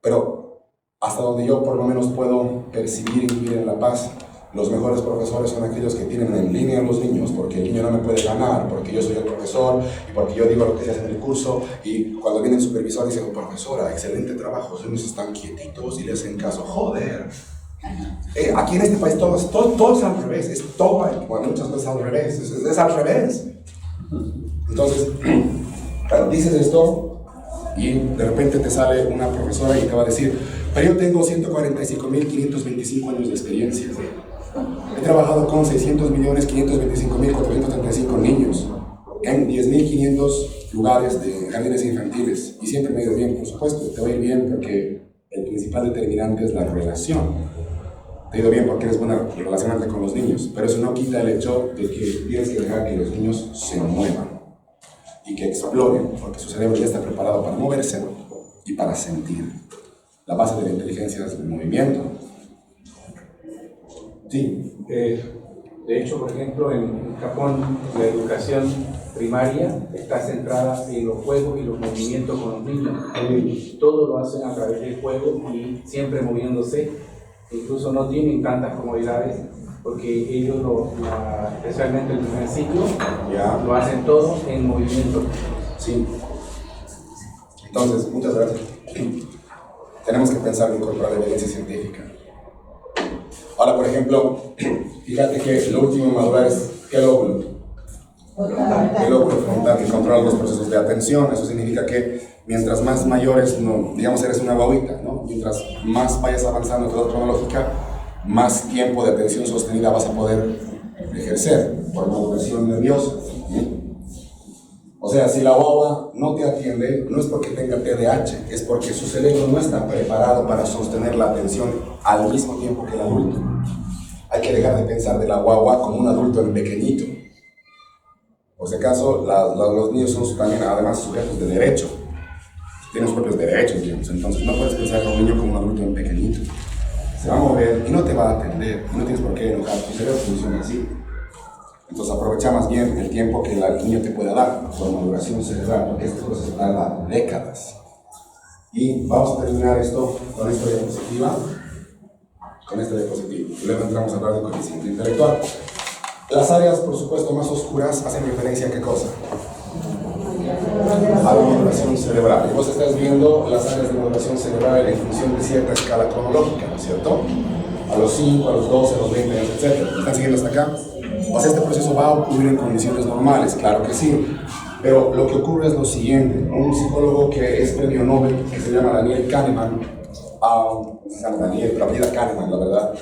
B: Pero hasta donde yo por lo menos puedo percibir y vivir en La Paz, los mejores profesores son aquellos que tienen en línea a los niños, porque el niño no me puede ganar, porque yo soy el profesor y porque yo digo lo que se hace en el curso. Y cuando viene el supervisor dice, oh, profesora, excelente trabajo, los niños están quietitos y le hacen caso. Joder. Aquí en este país todo es al revés, es todo, bueno, muchas cosas al revés, es al revés. Entonces, claro, dices esto y de repente te sale una profesora y te va a decir, pero yo tengo 145.525 años de experiencia. He trabajado con 600.525.435 niños en 10.500 lugares de jardines infantiles y siempre me ha ido bien, por supuesto. Te va a ir bien porque el principal determinante es la relación. Te ha ido bien porque eres buena relacionante con los niños, pero eso no quita el hecho de que tienes que dejar que los niños se muevan y que exploren, porque su cerebro ya está preparado para moverse y para sentir. La base de la inteligencia es el movimiento.
E: Sí, de hecho, por ejemplo, en Japón la educación primaria está centrada en los juegos y los movimientos con los niños. Todo lo hacen a través del juego y siempre moviéndose. Incluso no tienen tantas comodidades porque ellos, especialmente el primer ciclo, lo hacen todo en movimiento.
B: Sí. Entonces, muchas gracias. Tenemos que pensar en incorporar evidencia científica. Ahora, por ejemplo, fíjate que lo último en madurar es ¿qué lóbulo? El lóbulo frontal, que controla los procesos de atención. Eso significa que mientras más mayores, digamos eres una guaguita, ¿no? Mientras más vayas avanzando en tu edad cronológica, más tiempo de atención sostenida vas a poder ejercer por maduración nerviosa. O sea, si la guagua no te atiende, no es porque tenga TDAH, es porque su cerebro no está preparado para sostener la atención al mismo tiempo que el adulto. Hay que dejar de pensar de la guagua como un adulto en pequeñito. Por si acaso, los niños son también además sujetos de derecho. Tienen sus propios derechos, digamos. Entonces no puedes pensar en un niño como un adulto en pequeñito. Se va a mover y no te va a atender. No tienes por qué enojar. Tu cerebro funciona así. Entonces aprovecha más bien el tiempo que el niño te pueda dar por maduración cerebral, porque este proceso tarda décadas. Y vamos a terminar esto con esta diapositiva. Y luego entramos a hablar de coeficiente intelectual. Las áreas, por supuesto, más oscuras hacen referencia a ¿qué cosa? A la maduración cerebral. Y vos estás viendo las áreas de maduración cerebral en función de cierta escala cronológica, ¿no es cierto? A los 5, a los 12, a los 20 años, etc. ¿Están siguiendo hasta acá? O sea, este proceso va a ocurrir en condiciones normales, claro que sí. Pero lo que ocurre es lo siguiente. Un psicólogo que es premio Nobel, que se llama Daniel Kahneman, se llama Daniel, pero apellida Kahneman, la verdad,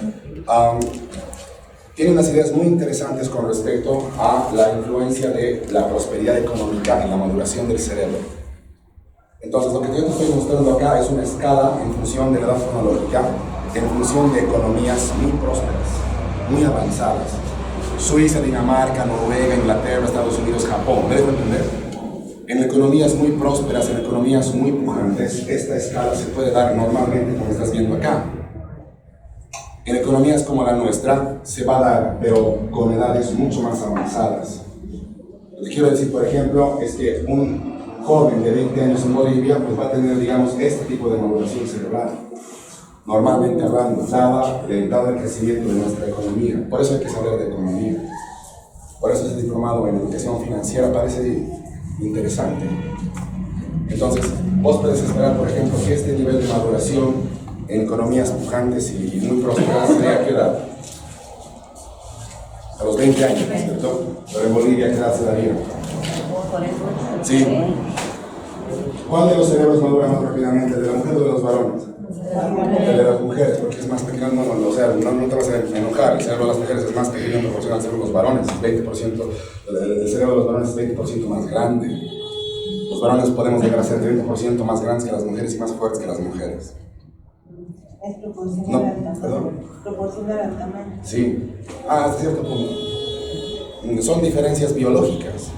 B: tiene unas ideas muy interesantes con respecto a la influencia de la prosperidad económica en la maduración del cerebro. Entonces, lo que yo te estoy mostrando acá es una escala en función de la edad cronológica, en función de economías muy prósperas, muy avanzadas. Suiza, Dinamarca, Noruega, Inglaterra, Estados Unidos, Japón. ¿Me dejo entender? En economías muy prósperas, en economías muy pujantes, esta escala se puede dar normalmente como estás viendo acá. En economías como la nuestra se va a dar, pero con edades mucho más avanzadas. Lo que quiero decir, por ejemplo, es que un joven de 20 años en Bolivia pues va a tener, digamos, este tipo de maduración cerebral. Normalmente hablando, dado el crecimiento de nuestra economía. Por eso hay que saber de economía. Por eso ese diplomado en educación financiera parece interesante. Entonces, vos puedes esperar, por ejemplo, que este nivel de maduración en economías pujantes y muy prósperas sería ¿a qué edad? A los 20 años, ¿cierto? Pero en Bolivia, ¿qué edad se daría? Sí. ¿Cuál de los cerebros madura más rápidamente? ¿El de la mujer o de los varones? El de las mujeres, porque es más pequeño, o sea, no te vas a enojar, el cerebro de las mujeres es más pequeño en proporción al cerebro de los varones, 20%, el cerebro de los varones es 20% más grande. Los varones podemos llegar a ser 30% más grandes que las mujeres y más fuertes que las mujeres.
C: Es proporcional al tamaño.
B: Perdón.
C: Proporcional al tamaño.
B: Sí, hasta cierto punto. Son diferencias biológicas.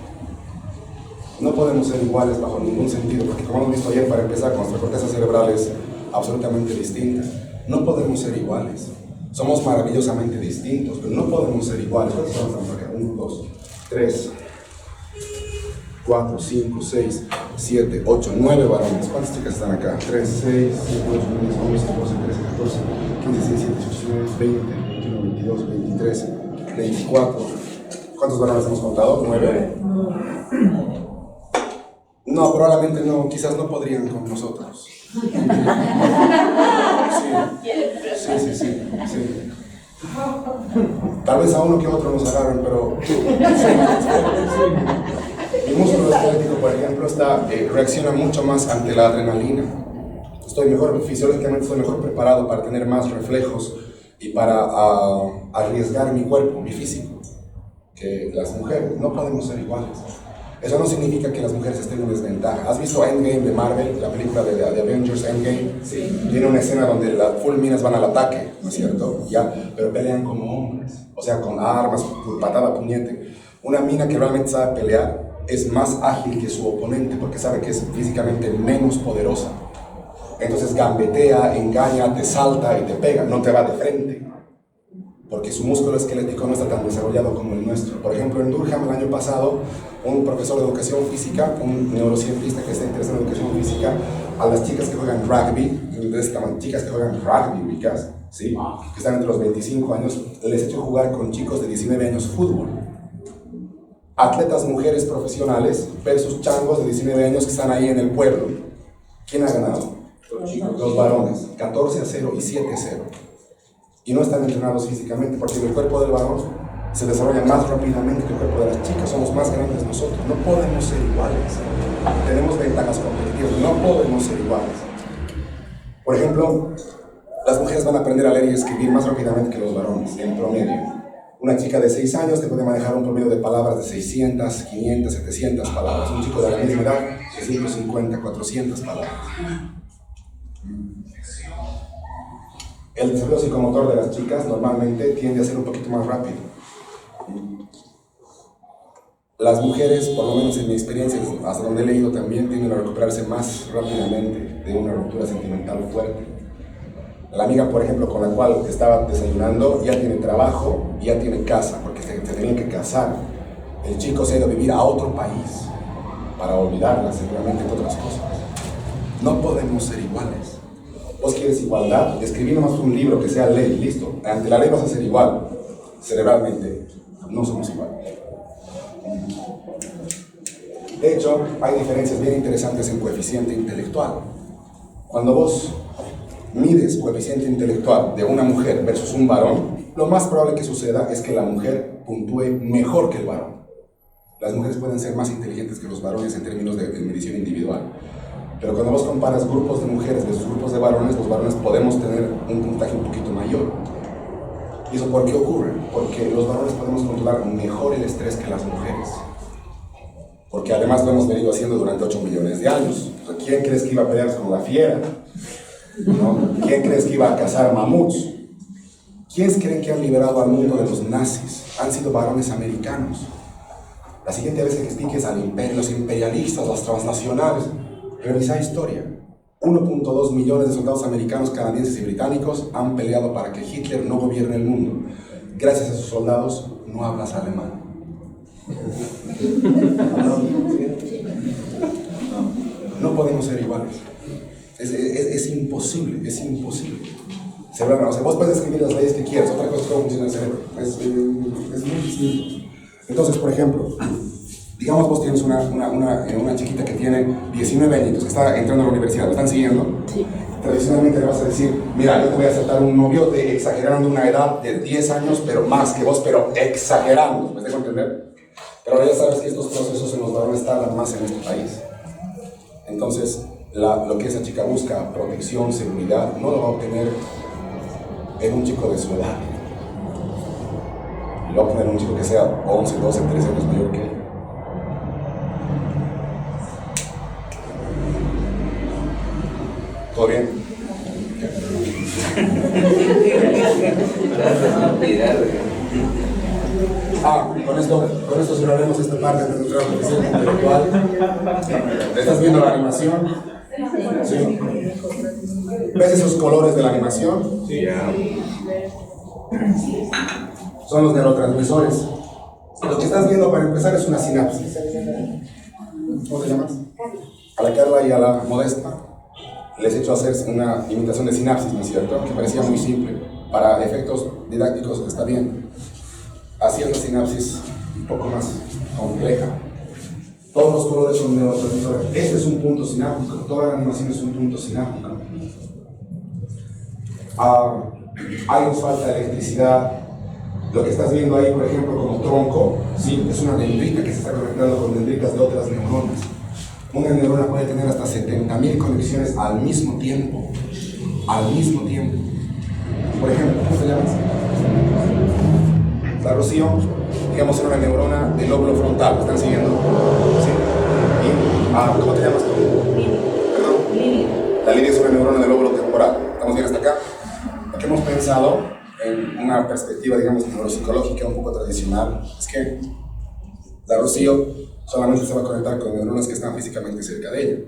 B: No podemos ser iguales bajo ningún sentido, porque como hemos visto ayer, para empezar, nuestra corteza cerebral es absolutamente distinta. No podemos ser iguales. Somos maravillosamente distintos, pero no podemos ser iguales. ¿Cuántos estamos acá? 1, 2, 3, 4, 5, 6, 7, 8, 9 varones. ¿Cuántas chicas están acá? 3, 6, 7, 8, 9, 11, 12, 13, 14, 15, 16, 17, 18, 19, 20, 22, 23, 24. ¿Cuántos varones hemos contado? 9. No, probablemente no, quizás no podrían con nosotros. Sí. Tal vez a uno que otro nos agarren, pero el músculo esquelético, por ejemplo, reacciona mucho más ante la adrenalina. Fisiológicamente estoy mejor preparado para tener más reflejos y para arriesgar mi cuerpo, mi físico, que las mujeres. No podemos ser iguales. Eso no significa que las mujeres estén en desventaja. ¿Has visto Endgame de Marvel, la película de Avengers Endgame? Sí. Tiene una escena donde las full minas van al ataque, ¿no es cierto? Ya, pero pelean como hombres, o sea, con armas, patada, puñete. Una mina que realmente sabe pelear es más ágil que su oponente porque sabe que es físicamente menos poderosa. Entonces gambetea, engaña, te salta y te pega, no te va de frente. Porque su músculo esquelético no está tan desarrollado como el nuestro. Por ejemplo, en Durham el año pasado, un profesor de educación física, un neurocientista que está interesado en educación física, a las chicas que juegan rugby, chicas que juegan rugby, ubicas, ¿sí? Que están entre los 25 años, les echó jugar con chicos de 19 años fútbol. Atletas mujeres profesionales versus changos de 19 años que están ahí en el pueblo. ¿Quién ha ganado? Los varones, 14-0 y 7-0. Y no están entrenados físicamente, porque el cuerpo del varón se desarrolla más rápidamente que el cuerpo de las chicas. Somos más grandes nosotros, no podemos ser iguales. Tenemos ventajas competitivas, no podemos ser iguales. Por ejemplo, las mujeres van a aprender a leer y escribir más rápidamente que los varones, en promedio. Una chica de 6 años te puede manejar un promedio de palabras de 600, 500, 700 palabras. Un chico de la misma edad, 350, 400 palabras. El desarrollo psicomotor de las chicas normalmente tiende a ser un poquito más rápido. Las mujeres, por lo menos en mi experiencia, hasta donde he leído también, tienden a recuperarse más rápidamente de una ruptura sentimental fuerte. La amiga, por ejemplo, con la cual estaba desayunando, ya tiene trabajo, ya tiene casa, porque se tenían que casar. El chico se ha ido a vivir a otro país para olvidarla, seguramente, entre otras cosas. No podemos ser iguales. Vos quieres igualdad, escribí nomás un libro que sea ley, listo. Ante la ley vas a ser igual. Cerebralmente, no somos iguales. De hecho, hay diferencias bien interesantes en coeficiente intelectual. Cuando vos mides coeficiente intelectual de una mujer versus un varón, lo más probable que suceda es que la mujer puntúe mejor que el varón. Las mujeres pueden ser más inteligentes que los varones en términos de medición individual. Pero cuando vos comparas grupos de mujeres versus grupos de varones, los varones podemos tener un puntaje un poquito mayor. ¿Y eso por qué ocurre? Porque los varones podemos controlar mejor el estrés que las mujeres. Porque además lo hemos venido haciendo durante 8 millones de años. O sea, ¿quién crees que iba a pelearse con la fiera? ¿No? ¿Quién crees que iba a cazar mamuts? ¿Quiénes creen que han liberado al mundo de los nazis? Han sido varones americanos. La siguiente vez que expliques al imperio, los imperialistas, los transnacionales, revisa historia. 1.2 millones de soldados americanos, canadienses y británicos han peleado para que Hitler no gobierne el mundo. Gracias a esos soldados no hablas alemán. No podemos ser iguales. Es imposible, es imposible. O sea, vos puedes escribir las leyes que quieras, otra cosa es cómo funciona el cerebro. Es muy distinto. Entonces, por ejemplo, digamos vos tienes una chiquita que tiene 19 añitos, que está entrando a la universidad, ¿lo están siguiendo? Sí. Tradicionalmente le vas a decir, mira, yo te voy a aceptar un novio exagerando una edad de 10 años, pero más que vos, pero exagerando, ¿me dejo entender? Pero ahora ya sabes que estos procesos en los varones tardan más en este país. Entonces, lo que esa chica busca, protección, seguridad, no lo va a obtener en un chico de su edad. Lo va a obtener en un chico que sea 11, 12, 13 años mayor que él. ¿Todo bien? Con esto cerraremos esta parte de nuestra coeficiente intelectual. ¿Estás viendo la animación? Sí. ¿Ves esos colores de la animación? Sí. Son los neurotransmisores. Lo que estás viendo para empezar es una sinapsis. ¿Cómo te llamas? A la Carla y a la Modesta les he hecho hacer una imitación de sinapsis, ¿no es cierto? Que parecía muy simple. Para efectos didácticos está bien. Así es la sinapsis un poco más compleja. Todos los colores son neurotransmisores. Este es un punto sináptico. Toda la animación es un punto sináptico. Ahí nos falta electricidad. Lo que estás viendo ahí, por ejemplo, como tronco, ¿sí? Es una dendrita que se está conectando con dendritas de otras neuronas. Una neurona puede tener hasta 70.000 conexiones al mismo tiempo. Al mismo tiempo. Por ejemplo, ¿cómo te llamas? La Rocío, digamos, era una neurona del lóbulo frontal. ¿Me están siguiendo? ¿Sí? ¿Y, ¿cómo te llamas tú? ¿Perdón? Lidia. La Lidia es una neurona del lóbulo temporal. ¿Estamos bien hasta acá? Lo que hemos pensado en una perspectiva, digamos, neuropsicológica un poco tradicional es que la Rocío solamente se va a conectar con neuronas que están físicamente cerca de ella.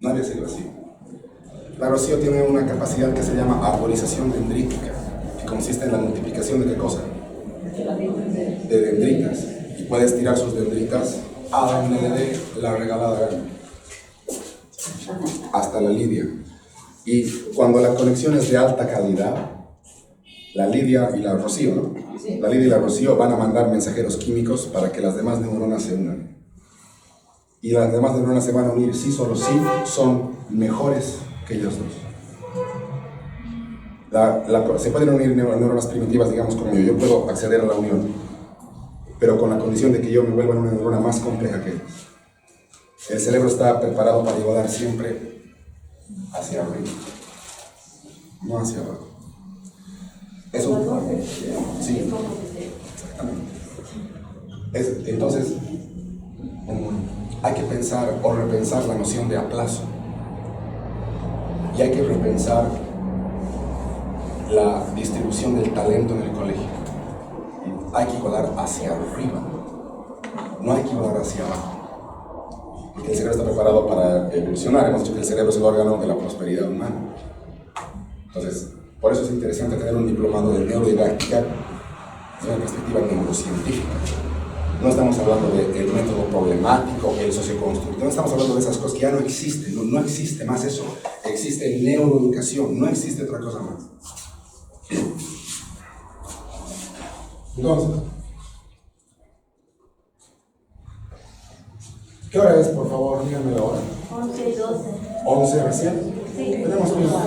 B: No había sido así. La Rocío tiene una capacidad que se llama arborización dendrítica, que consiste en la multiplicación de ¿qué cosa? De dendritas. Y puede estirar sus dendritas a donde le dé la regalada gana. Hasta la Lidia. Y cuando la conexión es de alta calidad, la Lidia y la Rocío, ¿no? Sí. La Lidia y la Rocío van a mandar mensajeros químicos para que las demás neuronas se unan. Y las demás neuronas se van a unir, sí, solo sí, son mejores que ellos dos. Se pueden unir neuronas primitivas, digamos, como yo puedo acceder a la unión, pero con la condición de que yo me vuelva una neurona más compleja que ellos. El cerebro está preparado para llevar siempre hacia arriba, no hacia abajo. Eso, sí, exactamente. Entonces, hay que pensar o repensar la noción de aplazo. Y hay que repensar la distribución del talento en el colegio. Hay que igualar hacia arriba, no hay que igualar hacia abajo. Porque el cerebro está preparado para evolucionar. Hemos dicho que el cerebro es el órgano de la prosperidad humana. Entonces, por eso es interesante tener un diplomado de neurodidáctica desde una perspectiva neurocientífica. No estamos hablando del método problemático, el socioconstructivo, no estamos hablando de esas cosas que ya no existen, no existe más eso. Existe neuroeducación, no existe otra cosa más. Entonces, ¿qué hora es, por favor? Díganme la hora.
G: 11 y 12.
B: ¿11 recién?
G: Sí.
B: Tenemos un minuto.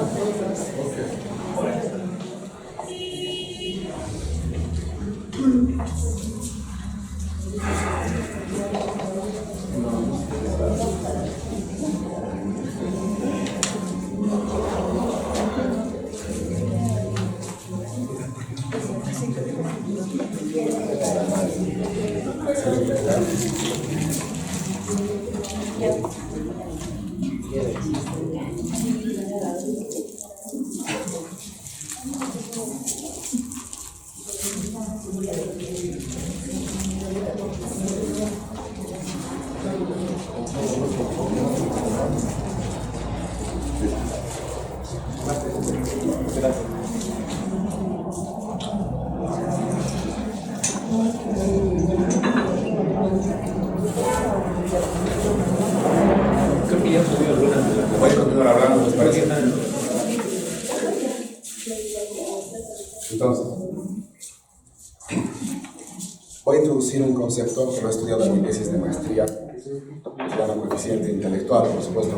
B: Voy a continuar hablando, ¿les parece? Entonces, voy a introducir un concepto que lo he estudiado en mi tesis de maestría, que se llama coeficiente intelectual. Por supuesto,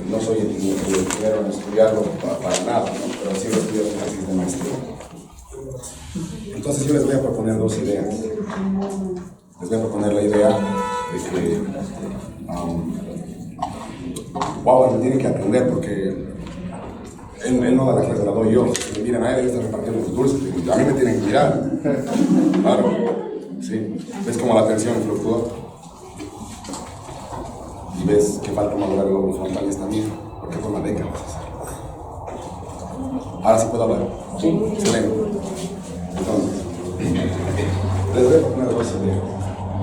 B: no soy el primero en estudiarlo para nada, ¿no? Pero sí lo he estudiado en mi tesis de maestría. Entonces, yo les voy a proponer dos ideas. Les voy a proponer la idea de que wow, me tiene que atender porque él no da la clase, la doy yo. Si me miran a él está repartiendo los dulces, a mí me tienen que mirar. Claro, sí. ¿Ves cómo la atención fluctúa? Y ves que falta madurar el lóbulo frontal también, porque toma décadas hacerlo. Ahora sí puedo hablar. Sí. Excelente. Entonces, les voy a proponer dos ideas.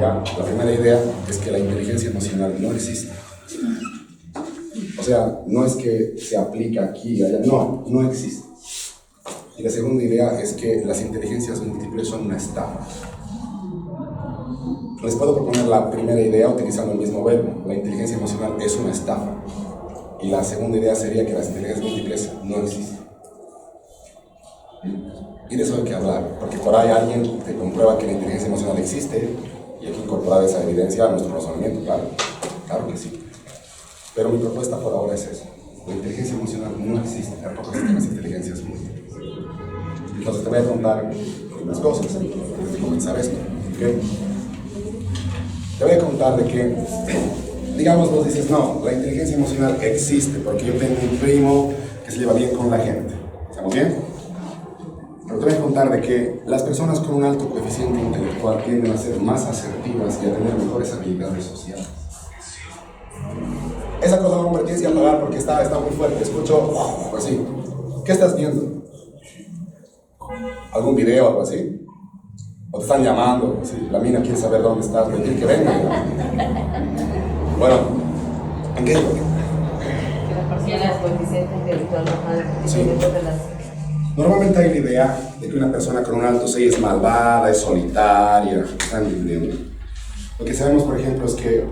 B: Ya, la primera idea es que la inteligencia emocional no existe. O sea, no es que se aplica aquí y allá, no existe. Y la segunda idea es que las inteligencias múltiples son una estafa. Les puedo proponer la primera idea utilizando el mismo verbo. La inteligencia emocional es una estafa. Y la segunda idea sería que las inteligencias múltiples no existen. Y de eso hay que hablar, porque por ahí alguien te comprueba que la inteligencia emocional existe y hay que incorporar esa evidencia a nuestro razonamiento, claro que sí. Pero mi propuesta por ahora es eso. La inteligencia emocional no existe, tampoco existen las inteligencias múltiples. Entonces te voy a contar unas cosas antes de comenzar esto. ¿Okay? Te voy a contar de que, digamos, vos dices, no, la inteligencia emocional existe porque yo tengo un primo que se lleva bien con la gente. ¿Estamos bien? Pero te voy a contar de que las personas con un alto coeficiente intelectual tienden a ser más asertivas y a tener mejores habilidades sociales. Esa cosa no me tienes que apagar porque está muy fuerte. Escucho así. ¿Qué estás viendo? ¿Algún video o algo así? ¿O te están llamando? Sí, la mina quiere saber dónde estás, pero quiere que venga. Bueno, ¿en qué?
G: Que las personas coeficiente intelectual
B: sí. Normalmente hay la idea de que una persona con un alto CI es malvada, es solitaria, ¿están entendiendo? Lo que sabemos, por ejemplo, es que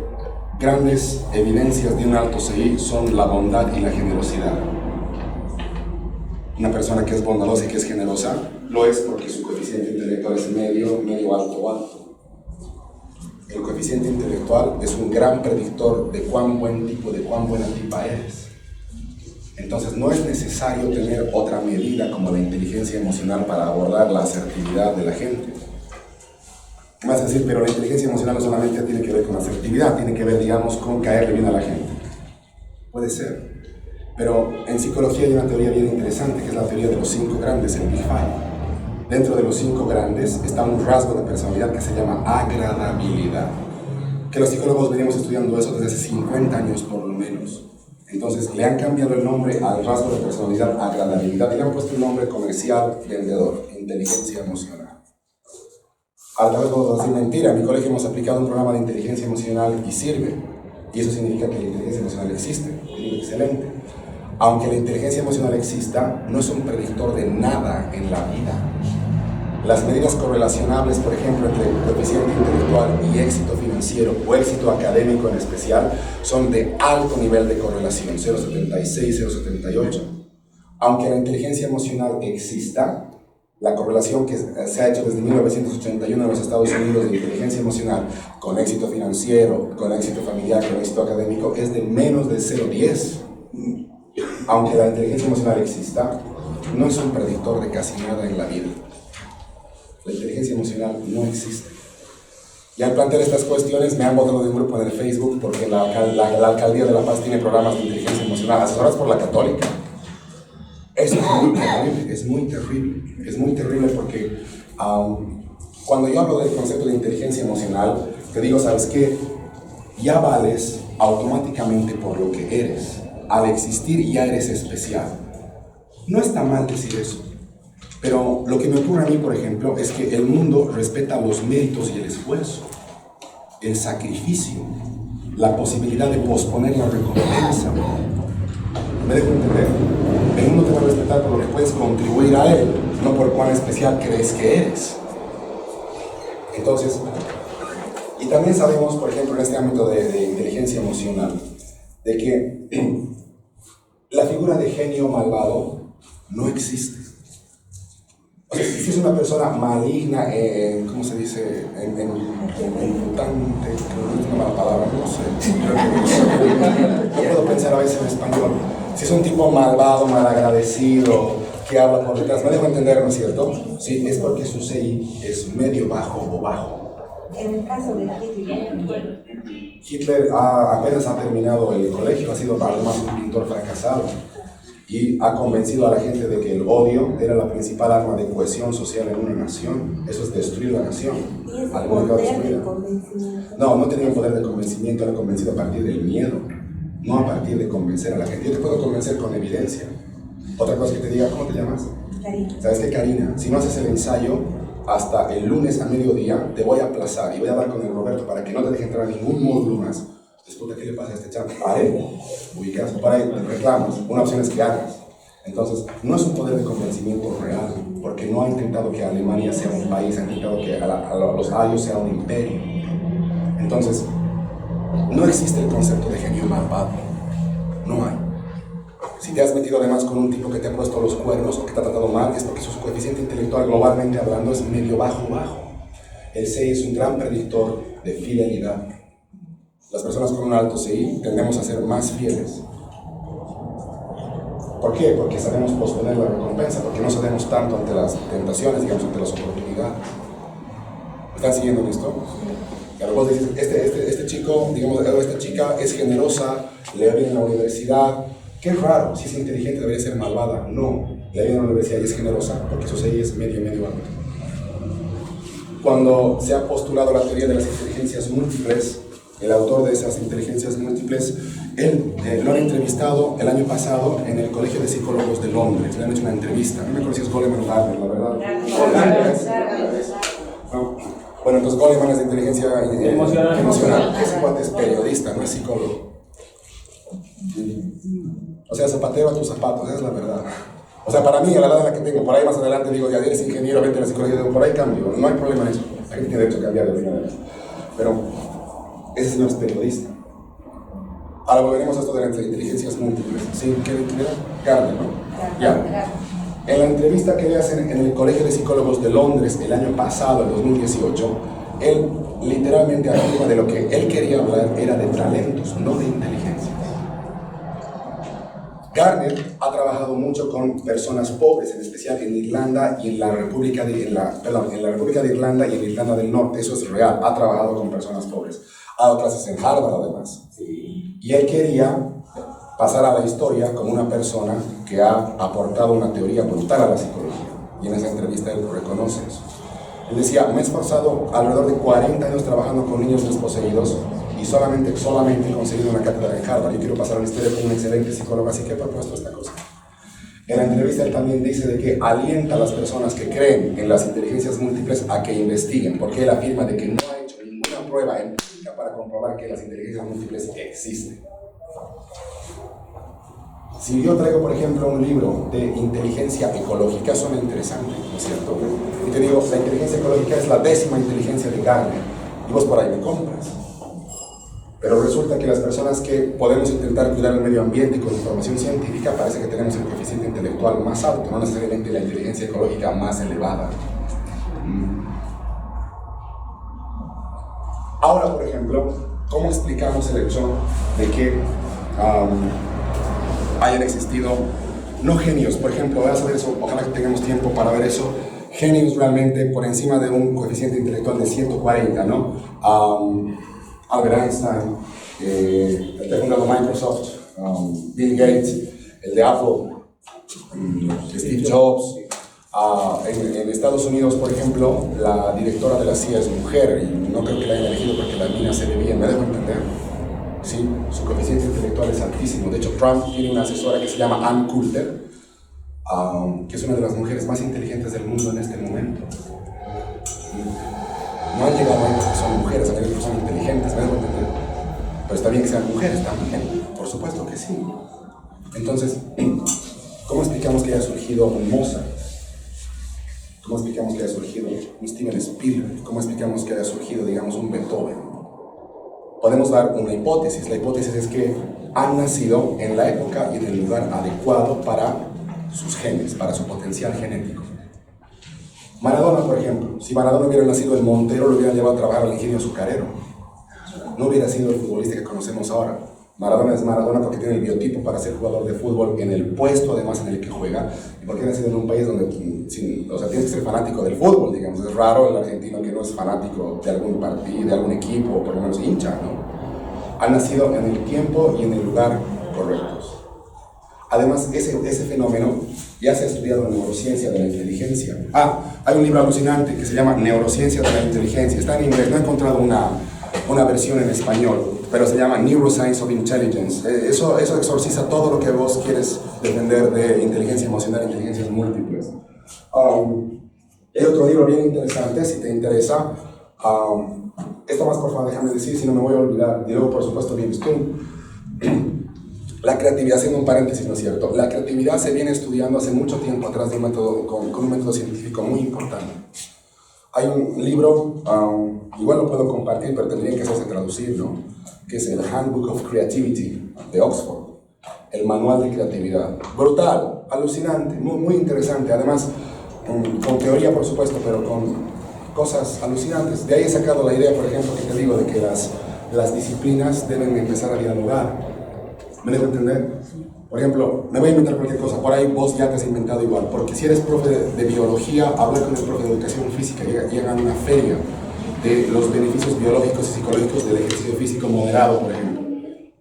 B: grandes evidencias de un alto CI son la bondad y la generosidad. Una persona que es bondadosa y que es generosa lo es porque su coeficiente intelectual es medio, alto o alto. El coeficiente intelectual es un gran predictor de cuán buen tipo, de cuán buena tipa eres. Entonces no es necesario tener otra medida como la inteligencia emocional para abordar la asertividad de la gente. Me vas a decir, pero la inteligencia emocional no solamente tiene que ver con asertividad, tiene que ver, digamos, con caerle bien a la gente. Puede ser. Pero en psicología hay una teoría bien interesante, que es la teoría de los 5 grandes, el Big Five. Dentro de los 5 grandes está un rasgo de personalidad que se llama agradabilidad. Que los psicólogos venimos estudiando eso desde hace 50 años por lo menos. Entonces le han cambiado el nombre al rasgo de personalidad agradabilidad y le han puesto un nombre comercial vendedor, inteligencia emocional. Tal vez puedo decir mentira, en mi colegio hemos aplicado un programa de inteligencia emocional y sirve. Y eso significa que la inteligencia emocional existe. Excelente. Aunque la inteligencia emocional exista, no es un predictor de nada en la vida. Las medidas correlacionables, por ejemplo, entre coeficiente intelectual y éxito financiero o éxito académico en especial, son de alto nivel de correlación, 0,76, 0,78. Aunque la inteligencia emocional exista, la correlación que se ha hecho desde 1981 en los Estados Unidos de inteligencia emocional con éxito financiero, con éxito familiar, con éxito académico, es de menos de 0,10. Aunque la inteligencia emocional exista, no es un predictor de casi nada en la vida. La inteligencia emocional no existe. Y al plantear estas cuestiones me han votado de un grupo en el Facebook porque la Alcaldía de La Paz tiene programas de inteligencia emocional asesorados por la Católica. Eso es muy terrible porque cuando yo hablo del concepto de inteligencia emocional, te digo, ¿sabes qué? Ya vales automáticamente por lo que eres. Al existir ya eres especial. No está mal decir eso. Pero lo que me ocurre a mí, por ejemplo, es que el mundo respeta los méritos y el esfuerzo, el sacrificio, la posibilidad de posponer la recompensa. ¿Me dejo entender? El mundo te va a respetar por lo que puedes contribuir a él, no por cuán especial crees que eres. Entonces, y también sabemos, por ejemplo, en este ámbito de inteligencia emocional, de que la figura de genio malvado no existe. O sea, si es una persona maligna, ¿cómo se dice? Imputante, creo que es una mala palabra, no sé. No puedo pensar a veces en español. Si es un tipo malvado, malagradecido, que habla por detrás, me dejo entender, ¿no es cierto? Sí, es porque su CI es medio bajo o bajo.
C: En el caso de Hitler,
B: Hitler apenas ha terminado el colegio, ha sido además un pintor fracasado y ha convencido a la gente de que el odio era la principal arma de cohesión social en una nación. Eso es destruir la nación.
C: y ese
B: Al único
C: poder de
B: destruirla.
C: convencimiento.
B: No tenía un poder de convencimiento, era convencido a partir del miedo, no a partir de convencer a la gente. Yo te puedo convencer con evidencia. Otra cosa que te diga, ¿cómo te llamas?
C: Karina.
B: ¿Sabes qué, Karina? Si no haces el ensayo, hasta el lunes a mediodía te voy a aplazar y voy a hablar con el Roberto para que no te deje entrar a ningún módulo más. Disculpa, ¿qué le pasa a este chavo? Pare, ubicas, para reclamos. Una opción es que hagas. Entonces, no es un poder de convencimiento real, porque no ha intentado que Alemania sea un país, ha intentado que a los arios sea un imperio. Entonces, no existe el concepto de genio malvado. No hay. Si te has metido además con un tipo que te ha puesto los cuernos o que te ha tratado mal, es porque su coeficiente intelectual globalmente hablando es medio bajo. El CI es un gran predictor de fidelidad. Las personas con un alto CI tendemos a ser más fieles. ¿Por qué? Porque sabemos posponer la recompensa, porque no cedemos tanto ante las tentaciones, digamos, ante las oportunidades. ¿Me están siguiendo en esto? Y a lo mejor dices, este chico, digamos, esta chica es generosa, le va bien en la universidad. Qué raro, si es inteligente debería ser malvada. No, le va bien en la universidad y es generosa, porque su CI es medio alto. Cuando se ha postulado la teoría de las inteligencias múltiples, el autor de esas inteligencias múltiples, él lo han entrevistado el año pasado en el Colegio de Psicólogos de Londres. Le han hecho una entrevista. No me acuerdo si es Goleman o Gardner, la verdad. No. Bueno, entonces Goleman es de inteligencia emocional. Ese cuate es periodista, no es psicólogo. O sea, zapatero a tus zapatos, esa es la verdad. O sea, para mí, a la edad en la que tengo, por ahí más adelante digo, ya eres ingeniero, vente a la psicología, digo, por ahí cambio, no hay problema en eso. La gente tiene derecho a cambiar de opinión. Pero ese señor es periodista. Ahora volveremos a esto de las inteligencias múltiples. ¿Sí? ¿Qué era? Gardner, ¿no? Ya. En la entrevista que le hacen en el Colegio de Psicólogos de Londres el año pasado, el 2018, él literalmente afirma de lo que él quería hablar era de talentos, no de inteligencias. Gardner ha trabajado mucho con personas pobres, en especial en Irlanda y en la República de Irlanda y en Irlanda del Norte. Eso es real, ha trabajado con personas pobres. Ha dado clases en Harvard además. Y él quería pasar a la historia como una persona que ha aportado una teoría brutal a la psicología. Y en esa entrevista él lo reconoce eso. Él decía, me he esforzado alrededor de 40 años trabajando con niños desposeídos y solamente he conseguido una cátedra en Harvard. Yo quiero pasar a la historia como un excelente psicólogo, así que he propuesto esta cosa. En la entrevista él también dice de que alienta a las personas que creen en las inteligencias múltiples a que investiguen, porque él afirma de que no ha hecho ninguna prueba empírica para comprobar que las inteligencias múltiples existen. Si yo traigo, por ejemplo, un libro de inteligencia ecológica, suena interesante, ¿no es cierto? Y te digo, la inteligencia ecológica es la 10ª inteligencia de Gardner, y vos por ahí me compras. Pero resulta que las personas que podemos intentar cuidar el medio ambiente con información científica parece que tenemos el coeficiente intelectual más alto, no necesariamente la inteligencia ecológica más elevada. Ahora, por ejemplo, ¿cómo explicamos el hecho de que hayan existido, no genios, por ejemplo, vas a ver eso, ojalá que tengamos tiempo para ver eso, genios realmente por encima de un coeficiente intelectual de 140, ¿no? Albert Einstein, el que ha fundado Microsoft, Bill Gates, el de Apple, Steve Jobs. En Estados Unidos, por ejemplo, la directora de la CIA es mujer y no creo que la hayan elegido porque la mina se ve bien, ¿me dejo entender? Sí, su coeficiente intelectual es altísimo. De hecho, Trump tiene una asesora que se llama Ann Coulter, que es una de las mujeres más inteligentes del mundo en este momento. No han llegado ahí porque son mujeres, a veces son inteligentes, ¿me dejo entender? Pero está bien que sean mujeres también, por supuesto que sí. Entonces, ¿cómo explicamos que haya surgido un Mozart? ¿Cómo explicamos que haya surgido un Steven Spielberg? ¿Cómo explicamos que haya surgido, digamos, un Beethoven? Podemos dar una hipótesis. La hipótesis es que han nacido en la época y en el lugar adecuado para sus genes, para su potencial genético. Maradona, por ejemplo, si Maradona hubiera nacido en Montero, lo hubieran llevado a trabajar al ingenio azucarero. No hubiera sido el futbolista que conocemos ahora. Maradona es Maradona porque tiene el biotipo para ser jugador de fútbol en el puesto además en el que juega y porque ha nacido en un país donde o sea, tienes que ser fanático del fútbol, digamos. Es raro el argentino que no es fanático de algún partido, de algún equipo o por lo menos hincha, ¿no? Ha nacido en el tiempo y en el lugar correctos. Además, ese fenómeno ya se ha estudiado en neurociencia de la inteligencia. Hay un libro alucinante que se llama Neurociencia de la Inteligencia. Está en inglés, no he encontrado una versión en español, pero se llama Neuroscience of Intelligence. Eso exorciza todo lo que vos quieres defender de inteligencia emocional, inteligencias múltiples. El otro libro bien interesante, si te interesa, esto más por favor déjame decir, si no me voy a olvidar, y luego por supuesto vienes tú. La creatividad, haciendo un paréntesis, ¿no es cierto? La creatividad se viene estudiando hace mucho tiempo atrás de un método, con un método científico muy importante. Hay un libro, igual lo puedo compartir, pero tendría que hacerse traducir, ¿no? Que es el Handbook of Creativity de Oxford, el manual de creatividad. Brutal, alucinante, muy interesante, además con teoría por supuesto, pero con cosas alucinantes. De ahí he sacado la idea, por ejemplo, que te digo, de que las disciplinas deben empezar a dialogar. ¿Me dejo entender? Por ejemplo, me voy a inventar cualquier cosa, por ahí vos ya te has inventado igual, porque si eres profe de biología, habla con el profe de educación física y hagan una feria de los beneficios biológicos y psicológicos del ejercicio físico moderado, por ejemplo.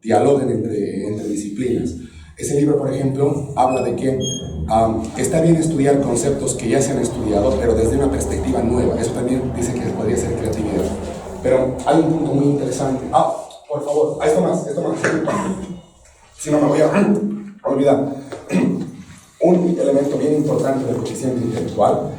B: Dialoguen entre disciplinas. Ese libro, por ejemplo, habla de que está bien estudiar conceptos que ya se han estudiado, pero desde una perspectiva nueva. Eso también dice que podría ser creatividad. Pero hay un punto muy interesante. Por favor, esto más. Si no me voy a olvidar. Un elemento bien importante del coeficiente intelectual